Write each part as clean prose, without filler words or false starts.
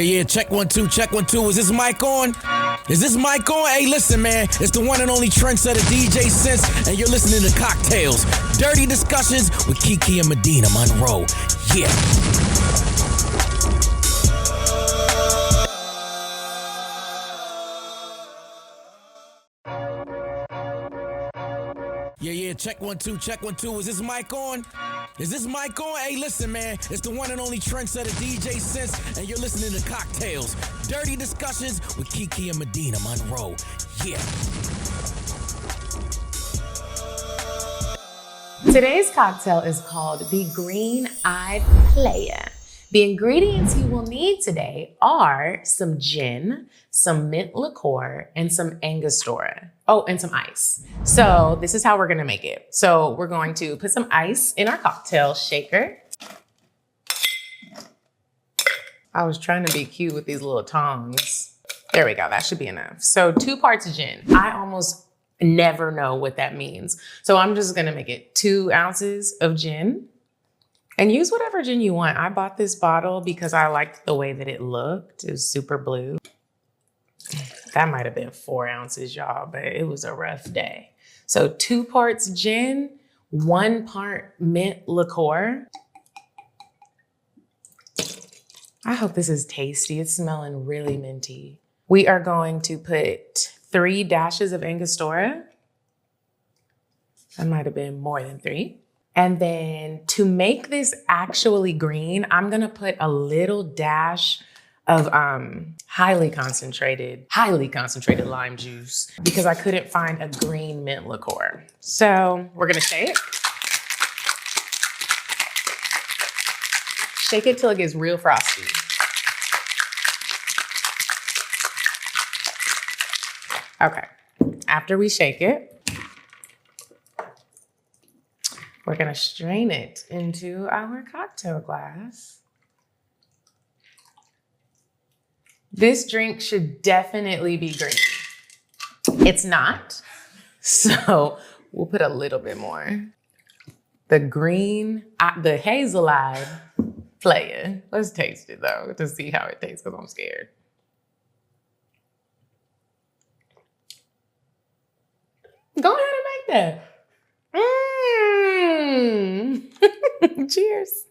Yeah, check 1 2, check 1 2. Is this mic on? Is this mic on? Hey, listen, man. It's the one and only trendsetter DJ Sense, and you're listening to CockTales. Dirty discussions with Kiki and Medina Monroe. Yeah. Yeah, check 1 2, check 1 2. Is this mic on? Is this mic on? Hey, listen, man. It's the one and only trendsetter DJ Sense, and you're listening to CockTales. Dirty discussions with Kiki and Medina Monroe. Yeah. Today's cocktail is called the Green-Eyed Player. The ingredients you will need today are some gin, some mint liqueur, and some Angostura. Oh, and some ice. So this is how we're gonna make it. So we're going to put some ice in our cocktail shaker. I was trying to be cute with these little tongs. There we go, that should be enough. So 2 parts gin. I almost never know what that means. So I'm just gonna make it 2 ounces of gin. And use whatever gin you want. I bought this bottle because I liked the way that it looked. It was super blue. That might have been 4 ounces, y'all, but it was a rough day. So 2 parts gin, 1 part mint liqueur. I hope this is tasty. It's smelling really minty. We are going to put 3 dashes of Angostura. That might have been more than 3. And then to make this actually green, I'm gonna put a little dash of highly concentrated lime juice because I couldn't find a green mint liqueur. So we're gonna shake. Shake it till it gets real frosty. Okay, after we shake it, we're gonna strain it into our cocktail glass. This drink should definitely be green. It's not, so we'll put a little bit more. The hazel-eyed player. Let's taste it though, to see how it tastes, because I'm scared. Go ahead and make that. Cheers.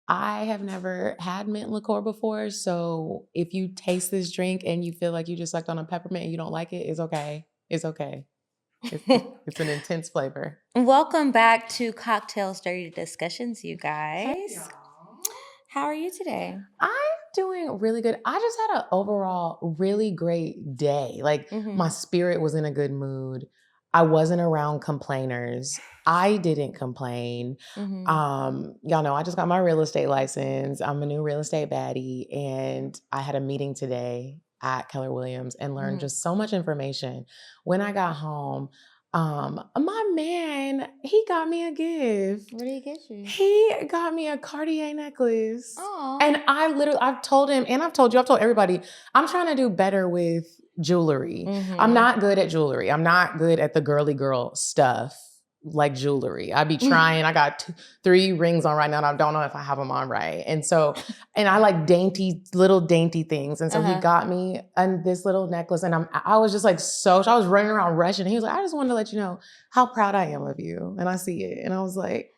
I have never had mint liqueur before, so if you taste this drink and you feel like you just sucked on a peppermint and you don't like it, it's okay. It's okay. It's an intense flavor. Welcome back to CockTales Dirty Discussions, you guys. Hey, y'all. How are you today? I'm doing really good. I just had an overall really great day. Like my spirit was in a good mood. I wasn't around complainers. I didn't complain. Y'all know I just got my real estate license. I'm a new real estate baddie, and I had a meeting today at Keller Williams and learned just so much information. When I got home, my man, he got me a gift. What did he get you? He got me a Cartier necklace. Oh. And I've told him, and I've told everybody, I'm trying to do better with jewelry. I'm not good at jewelry. I'm not good at the girly girl stuff like jewelry. I be trying. I got 3 rings on right now, and I don't know if I have them on right. And so, and I like little dainty things. And so he got me this little necklace, and I was just like, I was running around rushing. He was like, I just wanted to let you know how proud I am of you. And I see it. And I was like,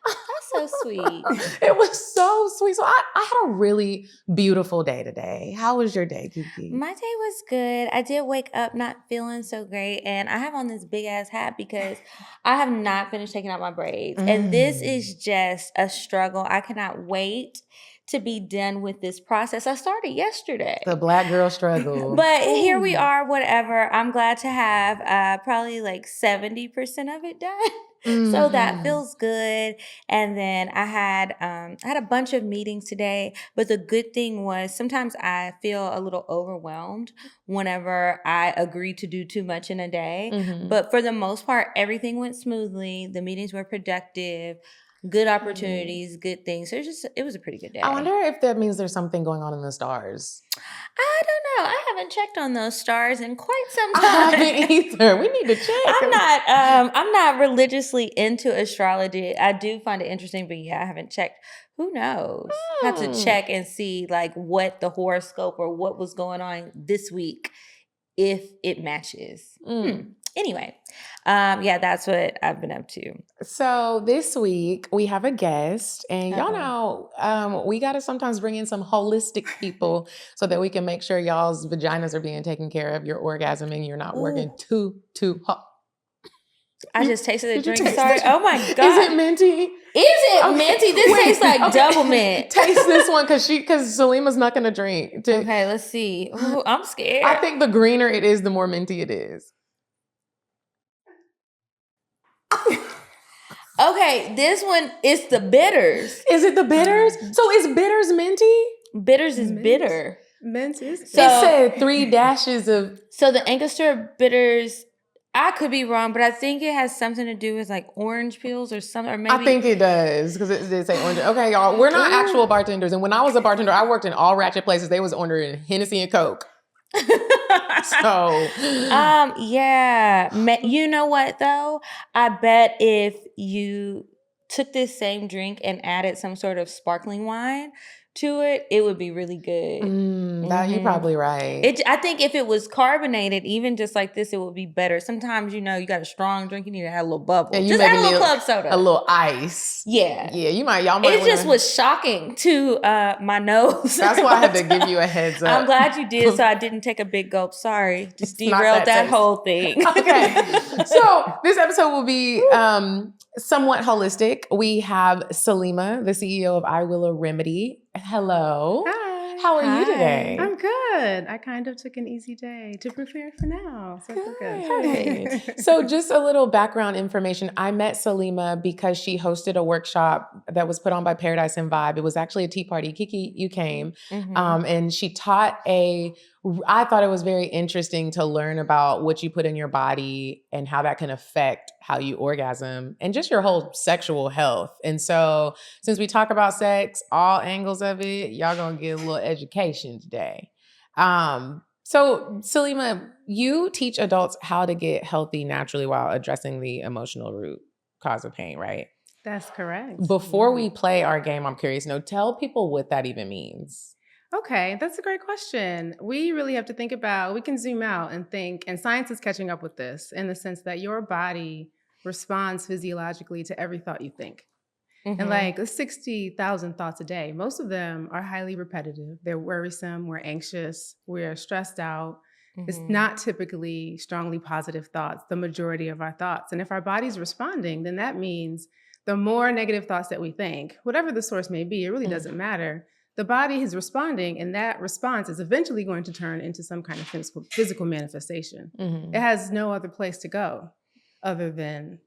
so sweet. It was so sweet. So I had a really beautiful day today. How was your day, Kiki? My day was good. I did wake up not feeling so great, and I have on this big ass hat because I have not finished taking out my braids. And this is just a struggle. I cannot wait to be done with this process. I started yesterday. The black girl struggle. But here we are, whatever. I'm glad to have probably like 70% of it done. So that feels good. And then I had a bunch of meetings today, but the good thing was sometimes I feel a little overwhelmed whenever I agree to do too much in a day. But for the most part, everything went smoothly. The meetings were productive. Good opportunities, good things. So it was a pretty good day. I wonder if that means there's something going on in the stars. I don't know. I haven't checked on those stars in quite some time. I haven't either. We need to check. I'm not religiously into astrology. I do find it interesting, but yeah, I haven't checked Who knows? Have to check and see like what the horoscope or what was going on this week if it matches. Anyway, yeah, that's what I've been up to. So this week we have a guest, and y'all know we got to sometimes bring in some holistic people so that we can make sure y'all's vaginas are being taken care of, your orgasming, you're not working too hard. I just tasted the drink. Sorry. Oh my God. Is it minty? Is it minty? This tastes like double mint. Taste this one because Selima's not going to drink. Okay, let's see. Ooh, I'm scared. I think the greener it is, the more minty it is. Okay, this one is the bitters. Is it the bitters? So is bitters minty? Bitters is bitter. Mint is. So, it said 3 dashes of. So the Angostura bitters, I could be wrong, but I think it has something to do with like orange peels or something. Or maybe I think it does because it did say orange. Okay, y'all, we're not actual bartenders, and when I was a bartender, I worked in all ratchet places. They was ordering Hennessy and Coke. So, yeah. You know what though? I bet if you took this same drink and added some sort of sparkling wine to it, it would be really good. You're probably right. I think if it was carbonated, even just like this, it would be better. Sometimes, you got a strong drink, you need to have a little bubble. And just add a little club soda. A little ice. Yeah. Yeah, y'all might It just was shocking to my nose. That's why I had to give you a heads up. I'm glad you did, so I didn't take a big gulp. Sorry. Just derailed that whole thing. Okay. So this episode will be somewhat holistic. We have Selima, the CEO of iWilla Remedy. Hello. Hi. How are you today? I'm good. I kind of took an easy day to prepare for now. So I feel good. So just a little background information. I met Selima because she hosted a workshop that was put on by Paradise and Vibe. It was actually a tea party. Kiki, you came. And she taught I thought it was very interesting to learn about what you put in your body and how that can affect how you orgasm and just your whole sexual health. And so since we talk about sex, all angles of it, y'all gonna get a little education today. So Selima, you teach adults how to get healthy naturally while addressing the emotional root cause of pain, right? That's correct. Before we play our game, I'm curious, tell people what that even means. Okay, that's a great question. We really have to think about, we can zoom out and think, and science is catching up with this in the sense that your body responds physiologically to every thought you think. And like 60,000 thoughts a day, most of them are highly repetitive. They're worrisome, we're anxious, we're stressed out. It's not typically strongly positive thoughts, the majority of our thoughts. And if our body's responding, then that means the more negative thoughts that we think, whatever the source may be, it really doesn't matter. The body is responding, and that response is eventually going to turn into some kind of physical manifestation. It has no other place to go other than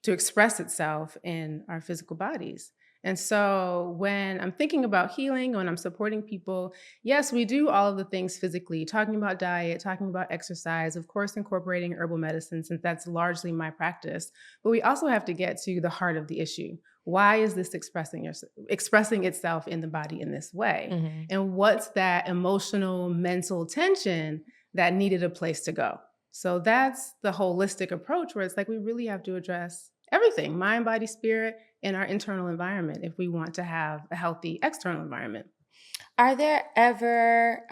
to express itself in our physical bodies. And so when I'm thinking about healing, when I'm supporting people, yes, we do all of the things physically, talking about diet, talking about exercise, of course, incorporating herbal medicine, since that's largely my practice. But we also have to get to the heart of the issue. Why is this expressing itself in the body in this way? And what's that emotional, mental tension that needed a place to go? So that's the holistic approach where it's like we really have to address everything, mind, body, spirit, in our internal environment if we want to have a healthy external environment. Are there ever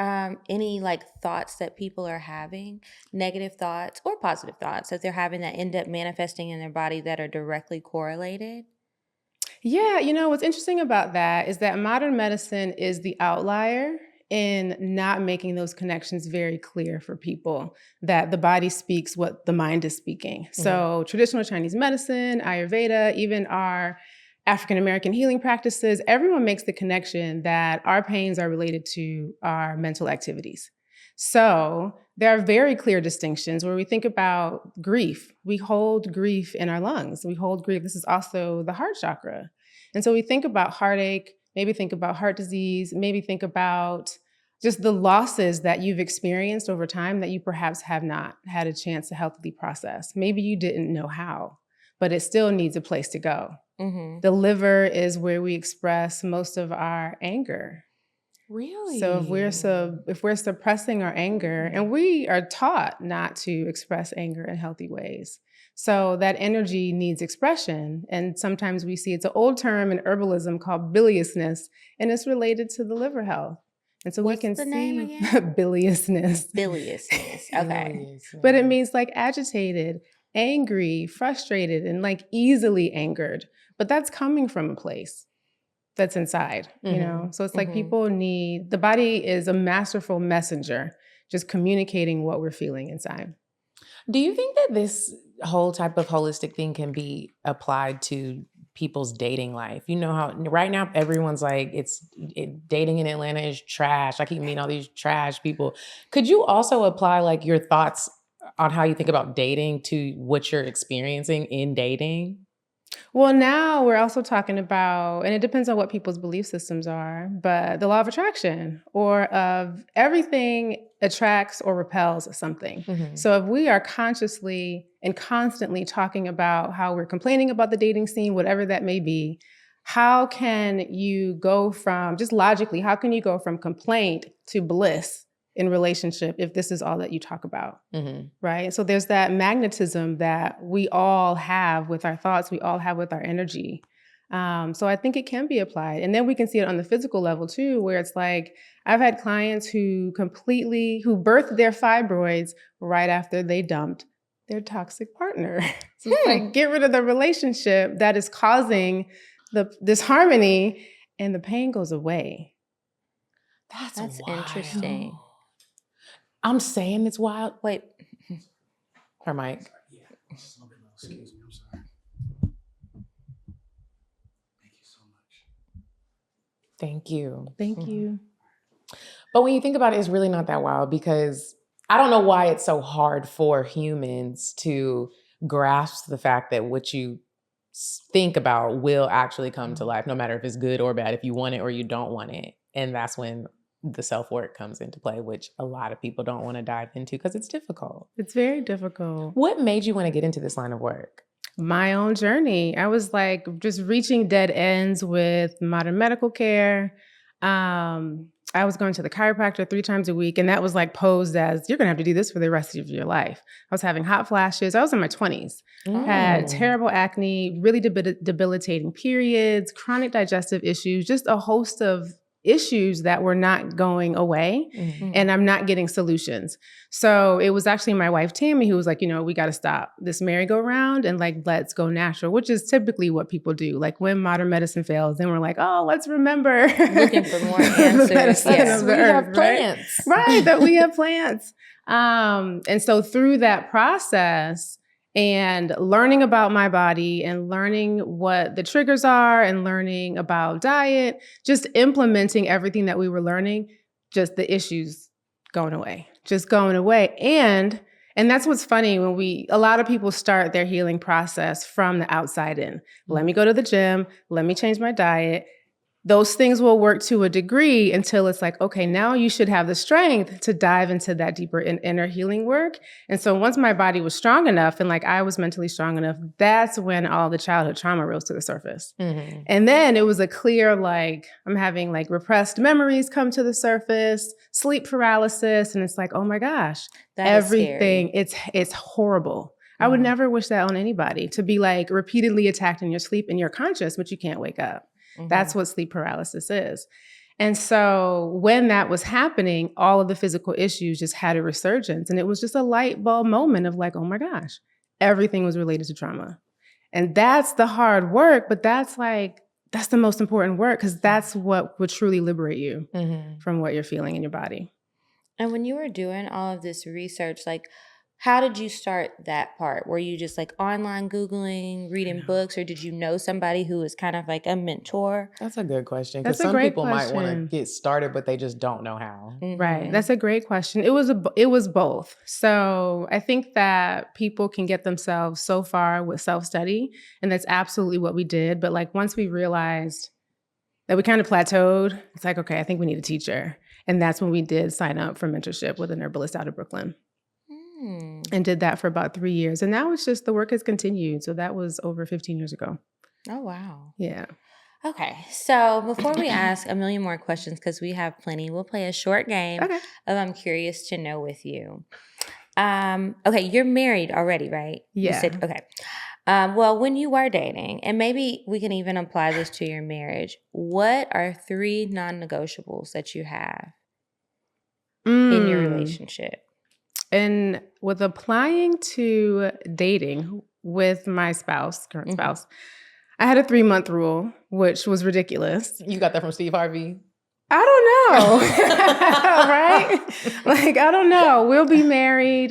any like thoughts that people are having, negative thoughts or positive thoughts that they're having that end up manifesting in their body that are directly correlated? Yeah, what's interesting about that is that modern medicine is the outlier in not making those connections very clear for people, that the body speaks what the mind is speaking. So traditional Chinese medicine, Ayurveda, even our African-American healing practices, everyone makes the connection that our pains are related to our mental activities. So there are very clear distinctions where we think about grief. We hold grief in our lungs. We hold grief. This is also the heart chakra. And so we think about heartache, maybe think about heart disease, maybe think about just the losses that you've experienced over time that you perhaps have not had a chance to healthily process. Maybe you didn't know how, but it still needs a place to go. The liver is where we express most of our anger. Really? So if we're suppressing our anger, and we are taught not to express anger in healthy ways. So that energy needs expression. And sometimes we see it's an old term in herbalism called biliousness, and it's related to the liver health. And so What's we can the see name again? biliousness. Biliousness. Okay. But it means like agitated, angry, frustrated, and like easily angered. But that's coming from a place that's inside, you know? So it's like people need, the body is a masterful messenger, just communicating what we're feeling inside. Do you think that this whole type of holistic thing can be applied to people's dating life? You know how right now everyone's like, dating in Atlanta is trash. I keep meeting all these trash people. Could you also apply like your thoughts on how you think about dating to what you're experiencing in dating? Well, now we're also talking about, and it depends on what people's belief systems are, but the law of attraction, or of everything attracts or repels something. So if we are consciously and constantly talking about how we're complaining about the dating scene, whatever that may be, how can you go from, just logically, how can you go from complaint to bliss in relationship if this is all that you talk about, right? So there's that magnetism that we all have with our thoughts, we all have with our energy. So I think it can be applied. And then we can see it on the physical level too, where it's like, I've had clients who birthed their fibroids right after they dumped their toxic partner. So it's like, get rid of the relationship that is causing disharmony, and the pain goes away. That's wild. interesting. I'm saying it's wild. Wait. Her mic. Yeah, excuse me, I'm sorry. Thank you so much. Thank you. Thank you. But when you think about it, it's really not that wild, because I don't know why it's so hard for humans to grasp the fact that what you think about will actually come to life, no matter if it's good or bad, if you want it or you don't want it. And that's when the self-work comes into play, which a lot of people don't want to dive into because it's difficult. It's very difficult. What made you want to get into this line of work? My own journey. I was like just reaching dead ends with modern medical care. I was going to the chiropractor 3 times a week, and that was like posed as, you're going to have to do this for the rest of your life. I was having hot flashes. I was in my 20s, had terrible acne, really debilitating periods, chronic digestive issues, just a host of issues that were not going away, and I'm not getting solutions. So it was actually my wife, Tammy, who was like, we got to stop this merry-go-round and like, let's go natural, which is typically what people do. Like when modern medicine fails, then we're like, oh, let's remember. Looking for more answers. Yes, we have plants. Right, that we have plants. And so through that process, and learning about my body and learning what the triggers are and learning about diet, just implementing everything that we were learning, just the issues going away. And that's what's funny, when a lot of people start their healing process from the outside in. Let me go to the gym. Let me change my diet. Those things will work to a degree until it's like, okay, now you should have the strength to dive into that deeper inner healing work. And so once my body was strong enough and like I was mentally strong enough, that's when all the childhood trauma rose to the surface. And then it was a clear, like, I'm having like repressed memories come to the surface, sleep paralysis. And it's like, oh my gosh, everything, it's horrible. I would never wish that on anybody, to be like repeatedly attacked in your sleep and you're conscious, but you can't wake up. That's what sleep paralysis is. And so when that was happening, all of the physical issues just had a resurgence. And it was just a light bulb moment of like, oh my gosh, everything was related to trauma. And that's the hard work, but that's the most important work, because that's what would truly liberate you from what you're feeling in your body. And when you were doing all of this research, like, how did you start that part? Were you just like online Googling, reading books, or did you know somebody who was kind of like a mentor? That's a good question. Because some people might want to get started, but they just don't know how. Right. That's a great question. It was both. So I think that people can get themselves so far with self-study, and that's absolutely what we did. But like once we realized that we kind of plateaued, it's like, okay, I think we need a teacher. And that's when we did sign up for mentorship with an herbalist out of Brooklyn. And did that for about 3 years. And now it's just, the work has continued. So that was over 15 years ago. Oh, wow. Yeah. Okay. So before we ask a million more questions, because we have plenty, we'll play a short game of I'm Curious to Know with you. Okay, you're married already, right? Yeah. You said, okay. Well, when you are dating, and maybe we can even apply this to your marriage, what are 3 non-negotiables that you have in your relationship? And with applying to dating with my current spouse, I had a 3-month rule, which was ridiculous. You got that from Steve Harvey? I don't know. Right? Like, I don't know. We'll be married.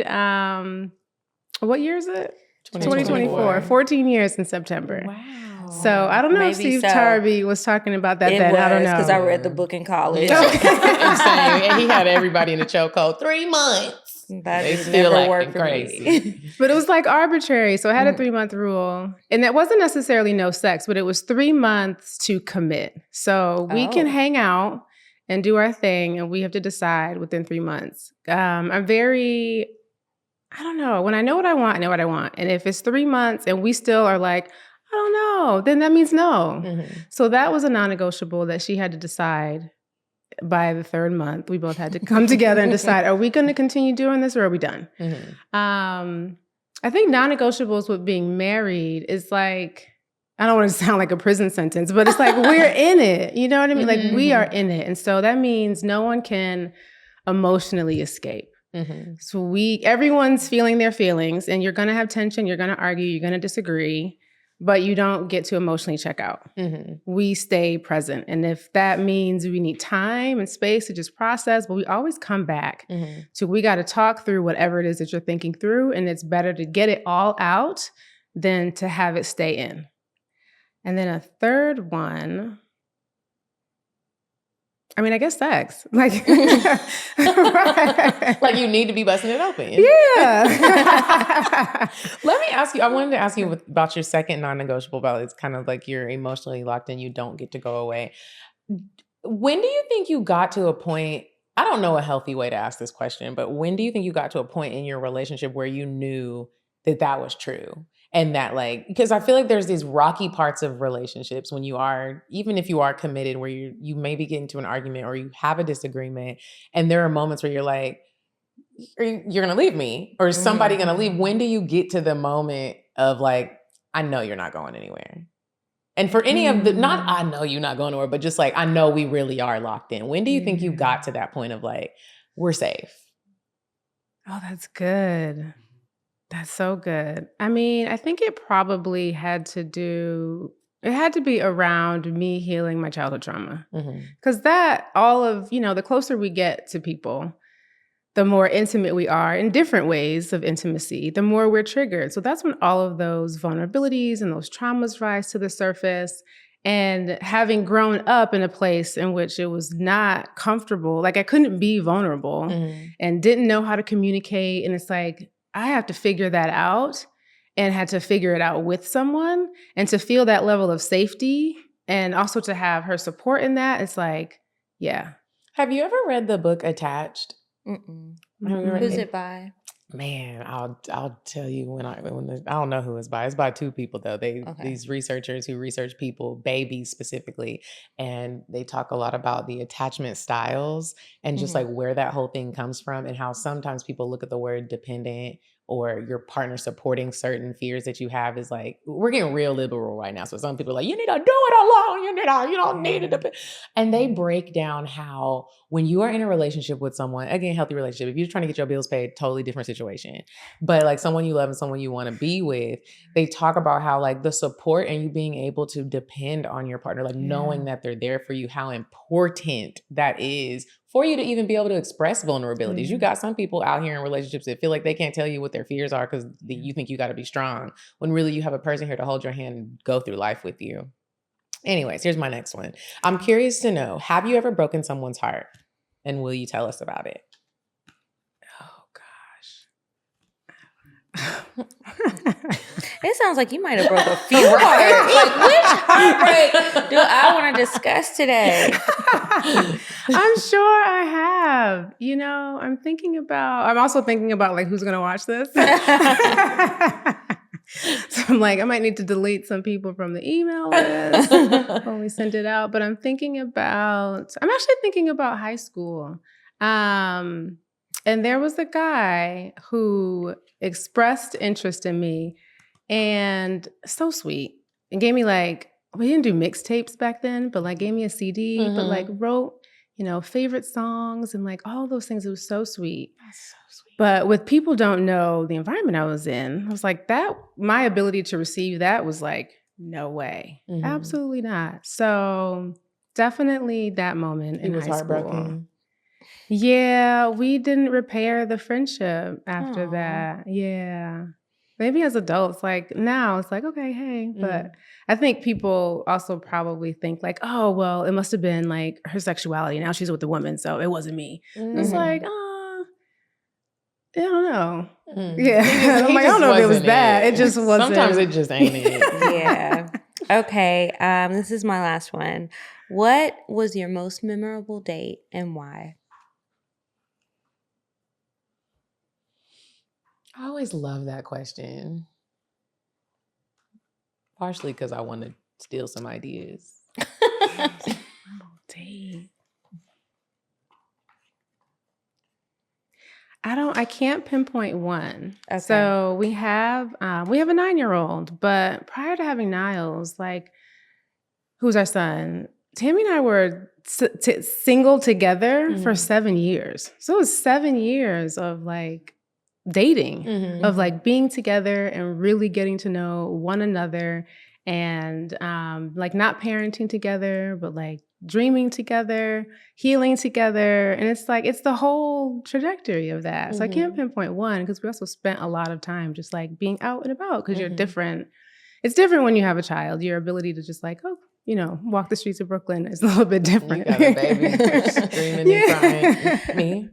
What year is it? 2024. 14 years in September. Wow. So I don't know if Maybe Steve so. Harvey was talking about that then. I don't know. Because I read the book in college. I'm saying, and he had everybody in the chokehold. 3 months. That They just still never acting worked for crazy. me. But it was like arbitrary. So I had a 3-month rule. And that wasn't necessarily no sex, but it was 3 months to commit. So we can hang out and do our thing, and we have to decide within 3 months. I don't know. When I know what I want, I know what I want. And if it's 3 months and we still are like, I don't know, then that means no. So that was a non-negotiable that she had to decide by the 3rd month. We both had to come together and decide, are we going to continue doing this or are we done? I think non-negotiables with being married is like, I don't want to sound like a prison sentence, but it's like we're in it. You know what I mean? Like we are in it. And so that means no one can emotionally escape. So everyone's feeling their feelings, and you're going to have tension. You're going to argue. You're going to disagree, but you don't get to emotionally check out. We stay present. And if that means we need time and space to just process, but we always come back to, we got to talk through whatever it is that you're thinking through. And it's better to get it all out than to have it stay in. And then a 3rd one, I mean, I guess sex. Like, right. Like you need to be busting it open. Yeah. Let me ask you, I wanted to ask you about your second non-negotiable about it's kind of like you're emotionally locked in, you don't get to go away. When do you think you got to a point, I don't know a healthy way to ask this question, but when do you think you got to a point in your relationship where you knew that that was true? And that like, because I feel like there's these rocky parts of relationships when you are, even if you are committed, where you maybe get into an argument or you have a disagreement, and there are moments where you're like, you're going to leave me or is somebody going to leave? When do you get to the moment of like, I know you're not going anywhere? And for any of the, not I know you're not going anywhere, but just like, I know we really are locked in. When do you think you got to that point of like, we're safe? Oh, that's good. That's so good. I mean, I think it probably had to be around me healing my childhood trauma. Because the closer we get to people, the more intimate we are in different ways of intimacy, the more we're triggered. So that's when all of those vulnerabilities and those traumas rise to the surface. And having grown up in a place in which it was not comfortable, like I couldn't be vulnerable and didn't know how to communicate. And it's like, I have to figure that out, and had to figure it out with someone, and to feel that level of safety and also to have her support in that. It's like, yeah. Have you ever read the book Attached? Who's it by? Man, I'll tell you when I don't know who it's by. It's by 2 people though. These researchers who research people, babies specifically, and they talk a lot about the attachment styles and just like where that whole thing comes from, and how sometimes people look at the word dependent or your partner supporting certain fears that you have is like, we're getting real liberal right now. So some people are like, you need to do it alone. You don't need it. And they break down how when you are in a relationship with someone, again, healthy relationship, if you're trying to get your bills paid, totally different situation. But like someone you love and someone you want to be with, they talk about how like the support and you being able to depend on your partner, like knowing that they're there for you, how important that is for you to even be able to express vulnerabilities. You got some people out here in relationships that feel like they can't tell you what their fears are because you think you got to be strong, when really you have a person here to hold your hand and go through life with you. Anyways, here's my next one. I'm curious to know, have you ever broken someone's heart? And will you tell us about it? Oh, gosh. It sounds like you might have broke a few hearts. Like, which heartbreak do I want to discuss today? I'm sure I have. I'm also thinking about like who's going to watch this. So I'm like, I might need to delete some people from the email list when we send it out. But I'm actually thinking about high school. And And there was a guy who expressed interest in me and so sweet and gave me like, we didn't do mixtapes back then, but like gave me a CD, but like wrote, favorite songs and like all those things. It was so sweet. That's so sweet. But with people don't know the environment I was in, I was like my ability to receive that was like, no way. Absolutely not. So definitely that moment in high school. Heartbroken. Yeah, we didn't repair the friendship after that. Yeah. Maybe as adults, like now it's like, okay, hey. But I think people also probably think like, oh, well, it must have been like her sexuality. Now she's with a woman, so it wasn't me. It's like, I don't know. Yeah. I'm like, I don't know if it was that. It just wasn't. Sometimes it just ain't it. Yeah. Okay. This is my last one. What was your most memorable date and why? I always love that question. Partially because I want to steal some ideas. Date. I can't pinpoint one. Okay. So we have a 9-year-old, but prior to having Niles, like, who's our son, Tammy and I were single together for 7 years. So it was 7 years of like dating, of like being together and really getting to know one another and like not parenting together, but like dreaming together, healing together. And it's like, it's the whole trajectory of that. So I can't pinpoint one because we also spent a lot of time just like being out and about because you're different. It's different when you have a child. Your ability to just like, walk the streets of Brooklyn is a little bit different. You got a baby screaming and crying. Me?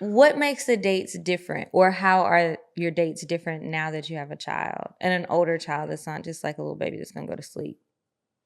What makes the dates different, or how are your dates different now that you have a child and an older child that's not just like a little baby that's gonna go to sleep?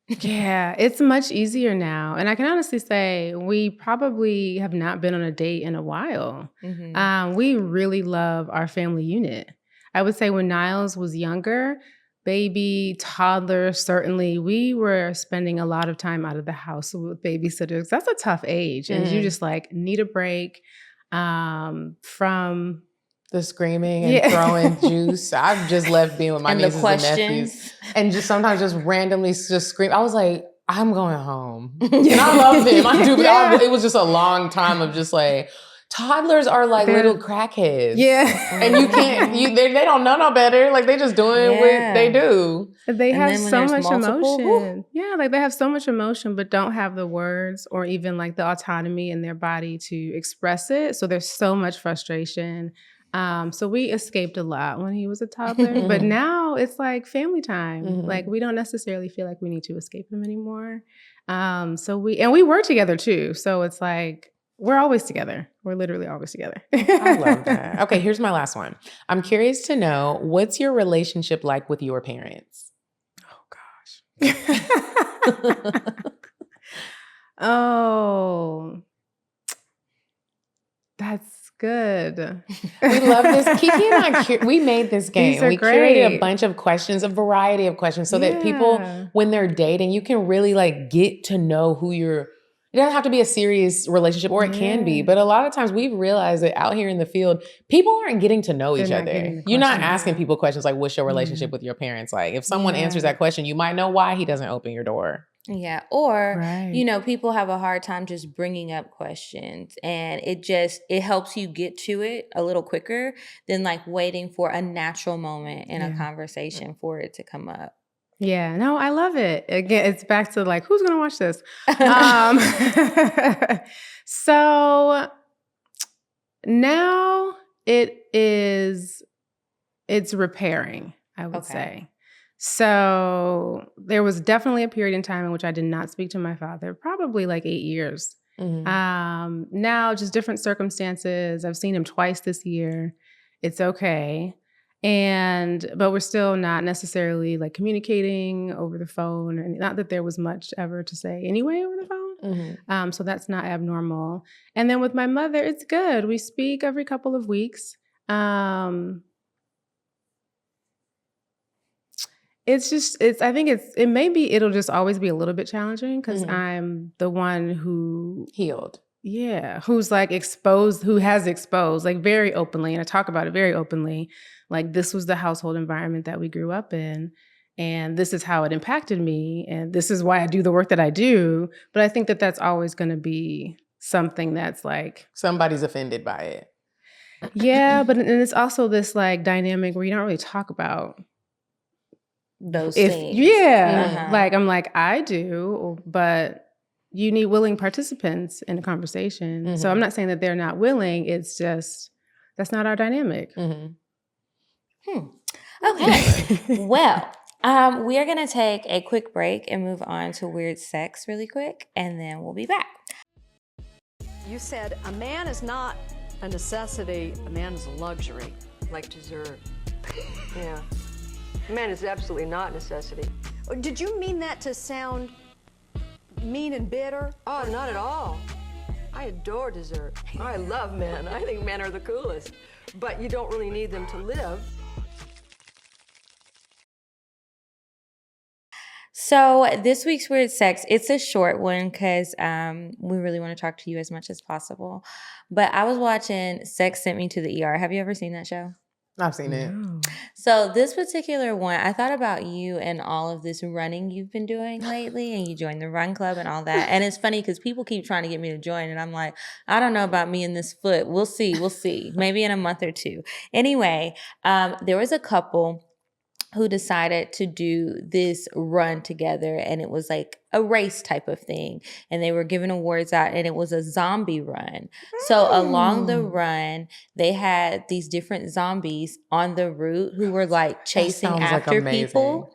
Yeah, it's much easier now. And I can honestly say we probably have not been on a date in a while. We really love our family unit. I would say when Niles was younger, baby, toddler, certainly, we were spending a lot of time out of the house with babysitters. That's a tough age. And you just like need a break from the screaming and throwing juice. I've just left being with my nieces and nephews. And just sometimes just randomly just scream. I was like, I'm going home. And I love them. I do. It was just a long time of just like, toddlers are like little crackheads. Yeah. And you can't, they don't know no better. Like they just doing what they do. They have so much emotion. Yeah, like they have so much emotion, but don't have the words or even like the autonomy in their body to express it. So there's so much frustration. So we escaped a lot when he was a toddler, but now it's like family time. Like we don't necessarily feel like we need to escape him anymore. So we work together too. So it's like, we're always together. We're literally always together. I love that. Okay, here's my last one. I'm curious to know, what's your relationship like with your parents? Oh, gosh. Oh, that's good. We love this. Kiki and I, we made this game. We curated a bunch of questions, a variety of questions, so that people, when they're dating, you can really like get to know who you're. It doesn't have to be a serious relationship, or it can be. But a lot of times we've realized that out here in the field, people aren't getting to know each other. You're not asking people questions like, what's your relationship with your parents like? If someone answers that question, you might know why he doesn't open your door. Yeah. Or, people have a hard time just bringing up questions, and it helps you get to it a little quicker than like waiting for a natural moment in a conversation for it to come up. Yeah, no, I love it. Again, it's back to like, who's going to watch this? So now it's repairing, I would say. So there was definitely a period in time in which I did not speak to my father, probably like 8 years. Now just different circumstances. I've seen him twice this year. It's okay. But we're still not necessarily like communicating over the phone, and not that there was much ever to say anyway over the phone. So that's not abnormal. And then with my mother, it's good. We speak every couple of weeks. It'll just always be a little bit challenging because I'm the one who healed. who's like exposed, who has exposed like very openly, and I talk about it very openly, like this was the household environment that we grew up in, and this is how it impacted me, and this is why I do the work that I do. But I think that that's always going to be something that's like somebody's offended by it. Yeah, but and it's also this like dynamic where you don't really talk about those things. Yeah, like I'm like, I do, but you need willing participants in a conversation. Mm-hmm. So I'm not saying that they're not willing. It's just that's not our dynamic. Mm-hmm. Okay. Well, we are going to take a quick break and move on to weird sex really quick, and then we'll be back. You said a man is not a necessity, a man is a luxury. Like dessert. Yeah. A man is absolutely not a necessity. Did you mean that to sound mean and bitter? Oh, not at all. I adore dessert. I love men. I think men are the coolest. But you don't really need them to live. So this week's Weird Sex, it's a short one because we really want to talk to you as much as possible. But I was watching Sex Sent Me to the ER. Have you ever seen that show? I've seen it. So this particular one, I thought about you and all of this running you've been doing lately, and you joined the run club and all that. And it's funny because people keep trying to get me to join, and I'm like, I don't know about me and this foot. We'll see. Maybe in a month or two. Anyway, there was a couple who decided to do this run together, and it was like a race type of thing, and they were giving awards out, and it was a zombie run. So along the run, they had these different zombies on the route who were like chasing after people.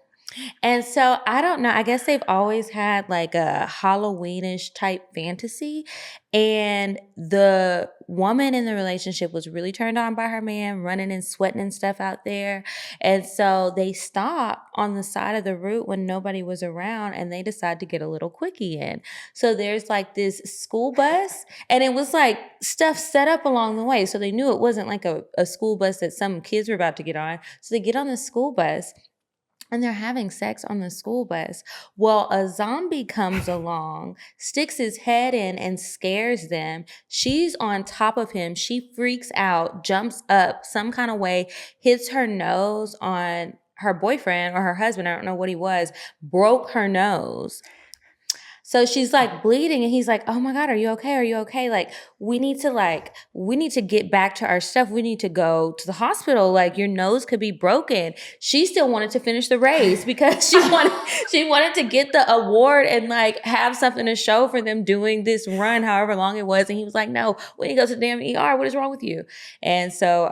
And so I don't know, I guess they've always had like a Halloweenish type fantasy, and the woman in the relationship was really turned on by her man running and sweating and stuff out there. And so they stopped on the side of the route when nobody was around, and they decided to get a little quickie in. So there's like this school bus, and it was like stuff set up along the way. So they knew it wasn't like a school bus that some kids were about to get on. So they get on the school bus, and they're having sex on the school bus. Well, a zombie comes along, sticks his head in and scares them. She's on top of him. She freaks out, jumps up some kind of way, hits her nose on her boyfriend or her husband, I don't know what he was, broke her nose. So she's like bleeding, and he's like, oh my God, are you okay? Are you okay? Like, we need to get back to our stuff. We need to go to the hospital. Like, your nose could be broken. She still wanted to finish the race because she wanted to get the award and like have something to show for them doing this run, however long it was. And he was like, no, we need to go to the damn ER. What is wrong with you? And so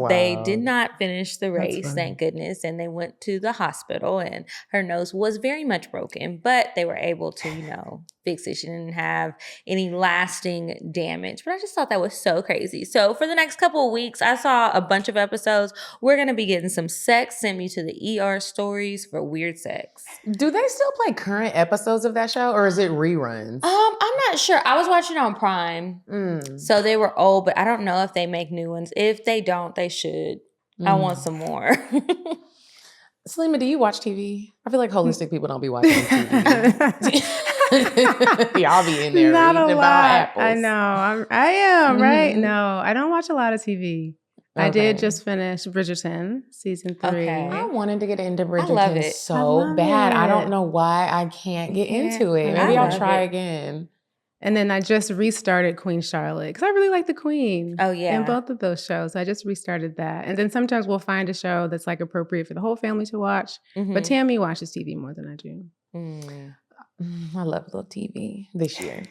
they did not finish the race, thank goodness. And they went to the hospital, and her nose was very much broken, but they were able to, fix it. She didn't have any lasting damage. But I just thought that was so crazy. So for the next couple of weeks, I saw a bunch of episodes. We're going to be getting some Sex Sent Me to the ER stories for weird sex. Do they still play current episodes of that show, or is it reruns? I'm not sure. I was watching it on Prime. So they were old, but I don't know if they make new ones. If they don't, they should. I want some more. Selima, do you watch TV? I feel like holistic people don't be watching TV. Y'all be in there Not eating a lot. apples. I know. I am, right? No, I don't watch a lot of TV. Okay. I did just finish Bridgerton season 3. Okay. I wanted to get into Bridgerton love it. so bad. I don't know why I can't get into it. Maybe I'll try again. And then I just restarted Queen Charlotte because I really like the Queen. Oh, yeah. In both of those shows. I just restarted that. And then sometimes we'll find a show that's like appropriate for the whole family to watch. But Tammy watches TV more than I do. I love little TV this year.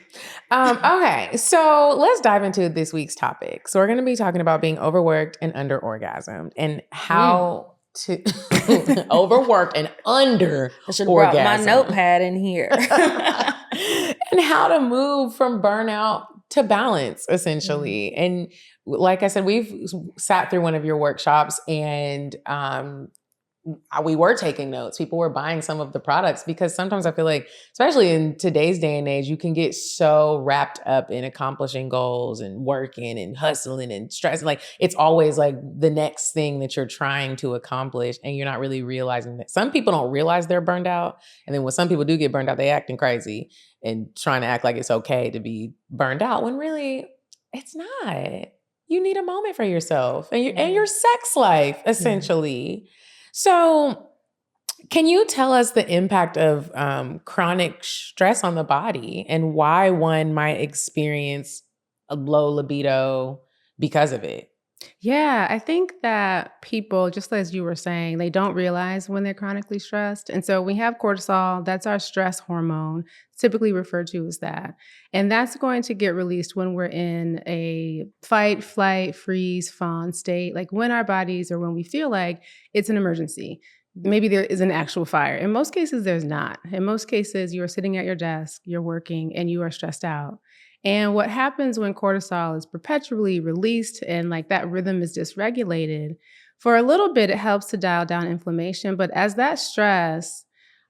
Okay, so let's dive into this week's topic. So we're going to be talking about being overworked and under-orgasmed and how to overwork and under-orgasm. I should have brought my notepad in here. And how to move from burnout to balance, essentially. And like I said, we've sat through one of your workshops, and we were taking notes. People were buying some of the products because sometimes I feel like, especially in today's day and age, you can get so wrapped up in accomplishing goals and working and hustling and stressing. Like it's always like the next thing that you're trying to accomplish, and you're not really realizing that. Some people don't realize they're burned out, and then when some people do get burned out, they acting crazy and trying to act like it's okay to be burned out when really it's not. You need a moment for yourself and your sex life, essentially. So can you tell us the impact of chronic stress on the body and why one might experience a low libido because of it? Yeah, I think that people, just as you were saying, they don't realize when they're chronically stressed. And so we have cortisol, that's our stress hormone, typically referred to as that. And that's going to get released when we're in a fight, flight, freeze, fawn state, like when our bodies or when we feel like it's an emergency. Maybe there is an actual fire. In most cases, there's not. In most cases, you are sitting at your desk, you're working, and you are stressed out. And what happens when cortisol is perpetually released and like that rhythm is dysregulated, for a little bit, it helps to dial down inflammation. But as that stress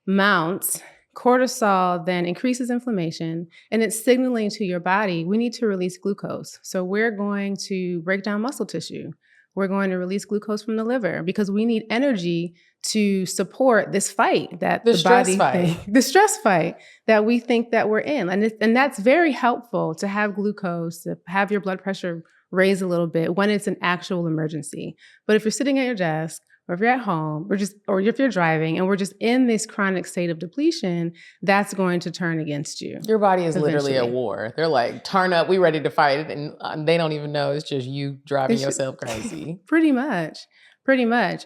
mounts, cortisol then increases inflammation and it's signaling to your body, we need to release glucose. So we're going to break down muscle tissue. We're going to release glucose from the liver because we need energy to support this fight that the stress fight that we think that we're in. And that's very helpful to have glucose, to have your blood pressure raise a little bit when it's an actual emergency. But if you're sitting at your desk or if you're at home or if you're driving and we're just in this chronic state of depletion, that's going to turn against you. Your body is literally at war. They're like, turn up, we ready to fight. And they don't even know it's just you driving yourself crazy. Pretty much.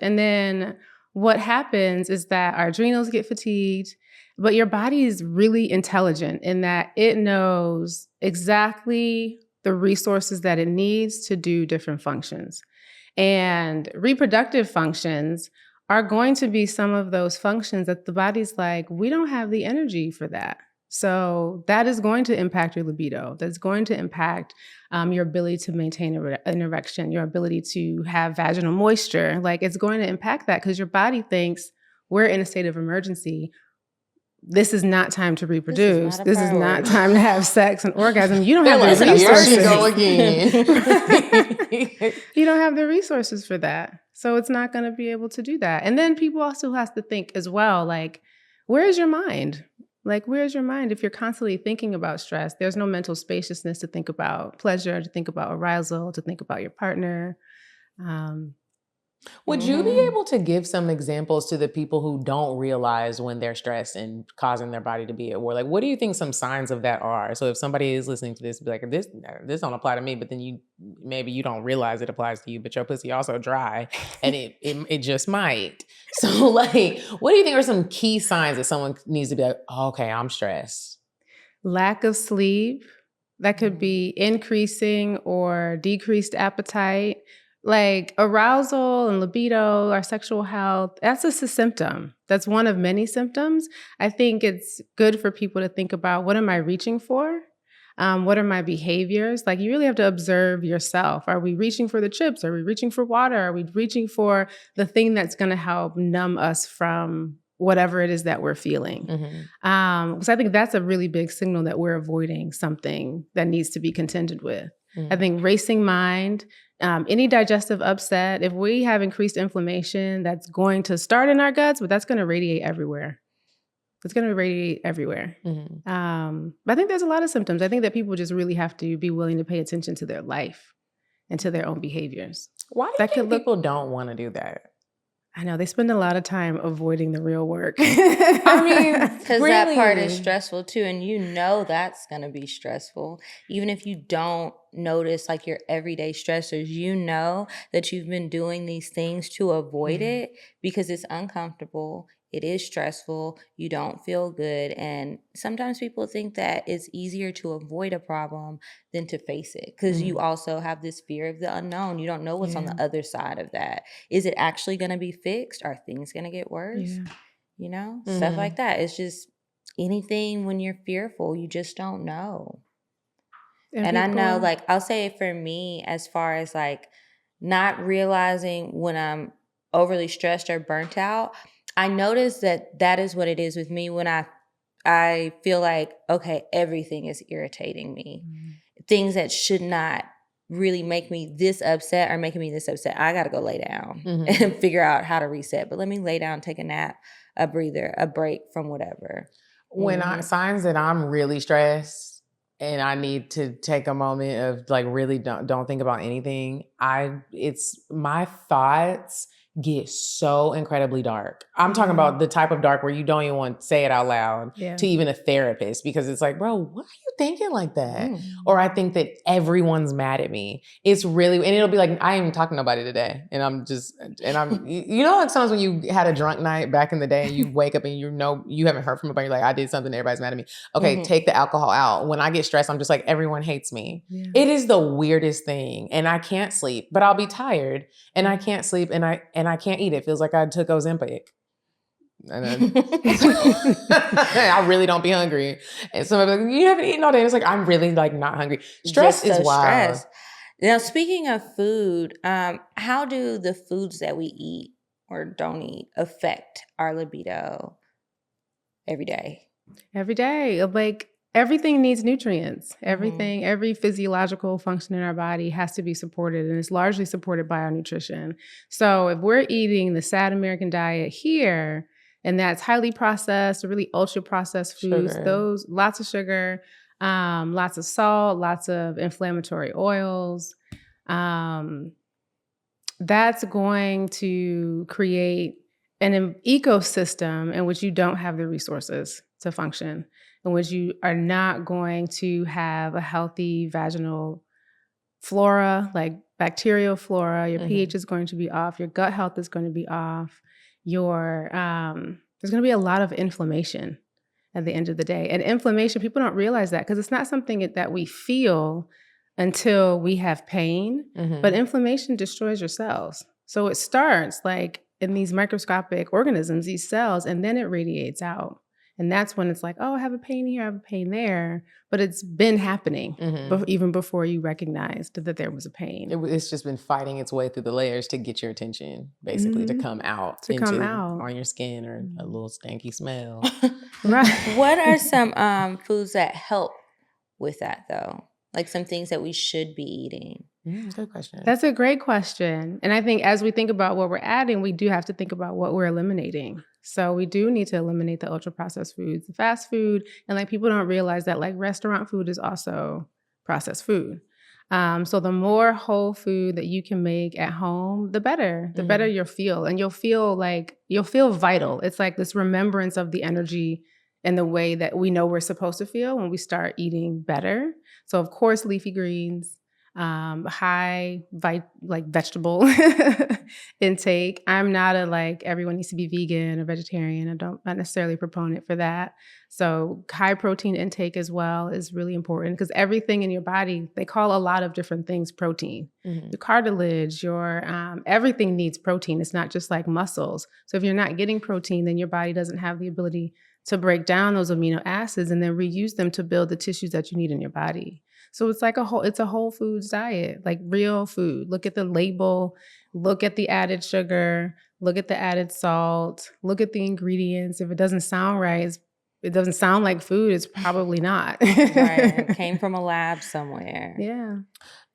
And then what happens is that our adrenals get fatigued, but your body is really intelligent in that it knows exactly the resources that it needs to do different functions. And reproductive functions are going to be some of those functions that the body's like, we don't have the energy for that. So that is going to impact your libido. That's going to impact your ability to maintain an erection, your ability to have vaginal moisture. Like it's going to impact that because your body thinks we're in a state of emergency. This is not time to reproduce. This is not time to have sex and orgasm. You don't have the resources. Here she go again. You don't have the resources for that. So it's not going to be able to do that. And then people also have to think as well, like, where is your mind? Like, where's your mind? If you're constantly thinking about stress, there's no mental spaciousness to think about pleasure, to think about arousal, to think about your partner. Would you be able to give some examples to the people who don't realize when they're stressed and causing their body to be at war? Like, what do you think some signs of that are? So if somebody is listening to this, be like, this don't apply to me, but then maybe you don't realize it applies to you, but your pussy also dry and it just might. So like, what do you think are some key signs that someone needs to be like, oh, okay, I'm stressed? Lack of sleep. That could be increasing or decreased appetite. Like arousal and libido, our sexual health, that's just a symptom. That's one of many symptoms. I think it's good for people to think about, what am I reaching for? What are my behaviors? Like you really have to observe yourself. Are we reaching for the chips? Are we reaching for water? Are we reaching for the thing that's going to help numb us from whatever it is that we're feeling? Because I think that's a really big signal that we're avoiding something that needs to be contended with. I think racing mind, any digestive upset, if we have increased inflammation, that's going to start in our guts, but that's going to radiate everywhere. It's going to radiate everywhere. But I think there's a lot of symptoms. I think that people just really have to be willing to pay attention to their life and to their own behaviors. Why do you think people don't want to do that? I know they spend a lot of time avoiding the real work. I mean, because that part is stressful too. And you know that's going to be stressful. Even if you don't notice like your everyday stressors, you know that you've been doing these things to avoid it because it's uncomfortable. It is stressful. You don't feel good. And sometimes people think that it's easier to avoid a problem than to face it because you also have this fear of the unknown. You don't know what's on the other side of that. Is it actually going to be fixed? Are things going to get worse? You know, stuff like that. It's just anything when you're fearful, you just don't know. And I know, like, I'll say for me, as far as like not realizing when I'm overly stressed or burnt out, I notice that is what it is with me when I feel like, okay, everything is irritating me. Things that should not really make me this upset are making me this upset. I got to go lay down and figure out how to reset. But let me lay down, take a nap, a breather, a break from whatever. When signs that I'm really stressed and I need to take a moment of like really don't think about anything, it's my thoughts get so incredibly dark. I'm talking about the type of dark where you don't even want to say it out loud to even a therapist, because it's like, bro, what are you thinking like that? Or I think that everyone's mad at me. It's really, and it'll be like, I ain't even talking to nobody today. And I'm you know, like sometimes when you had a drunk night back in the day and you wake up and you know, you haven't heard from nobody, you're like, I did something, everybody's mad at me. Okay, take the alcohol out. When I get stressed, I'm just like, everyone hates me. Yeah. It is the weirdest thing. And I can't sleep, but I'll be tired and I can't sleep and I can't eat. It feels like I took Ozempic. And I really don't be hungry. And somebody's like, you haven't eaten all day. And it's like, I'm really like not hungry. Stress is wild. Now, speaking of food, how do the foods that we eat or don't eat affect our libido every day? Every day. Like, everything needs nutrients. Everything, every physiological function in our body has to be supported, and it's largely supported by our nutrition. So if we're eating the sad American diet here, and that's highly processed, really ultra processed foods, those lots of sugar, lots of salt, lots of inflammatory oils, that's going to create an ecosystem in which you don't have the resources to function, in which you are not going to have a healthy vaginal flora, like bacterial flora. Your pH is going to be off. Your gut health is going to be off. There's going to be a lot of inflammation at the end of the day. And inflammation, people don't realize that because it's not something that we feel until we have pain, but inflammation destroys your cells. So it starts like in these microscopic organisms, these cells, and then it radiates out. And that's when it's like, oh, I have a pain here, I have a pain there. But it's been happening even before you recognized that there was a pain. It's just been fighting its way through the layers to get your attention, basically, to come out. On your skin, or a little stanky smell. Right. What are some foods that help with that, though? Like some things that we should be eating? Good question. That's a great question. And I think as we think about what we're adding, we do have to think about what we're eliminating. So we do need to eliminate the ultra processed foods, the fast food. And like people don't realize that like restaurant food is also processed food. So the more whole food that you can make at home, the better you'll feel. And you'll feel vital. It's like this remembrance of the energy and the way that we know we're supposed to feel when we start eating better. So of course, leafy greens, high vegetable intake. I'm not everyone needs to be vegan or vegetarian. I'm not necessarily a proponent for that. So high protein intake as well is really important because everything in your body, they call a lot of different things protein. Your cartilage, your everything needs protein. It's not just like muscles. So if you're not getting protein, then your body doesn't have the ability to break down those amino acids and then reuse them to build the tissues that you need in your body. So it's like it's a whole foods diet, like real food. Look at the label, look at the added sugar, look at the added salt, look at the ingredients. If it doesn't sound right, it doesn't sound like food, it's probably not. Right. It came from a lab somewhere. Yeah.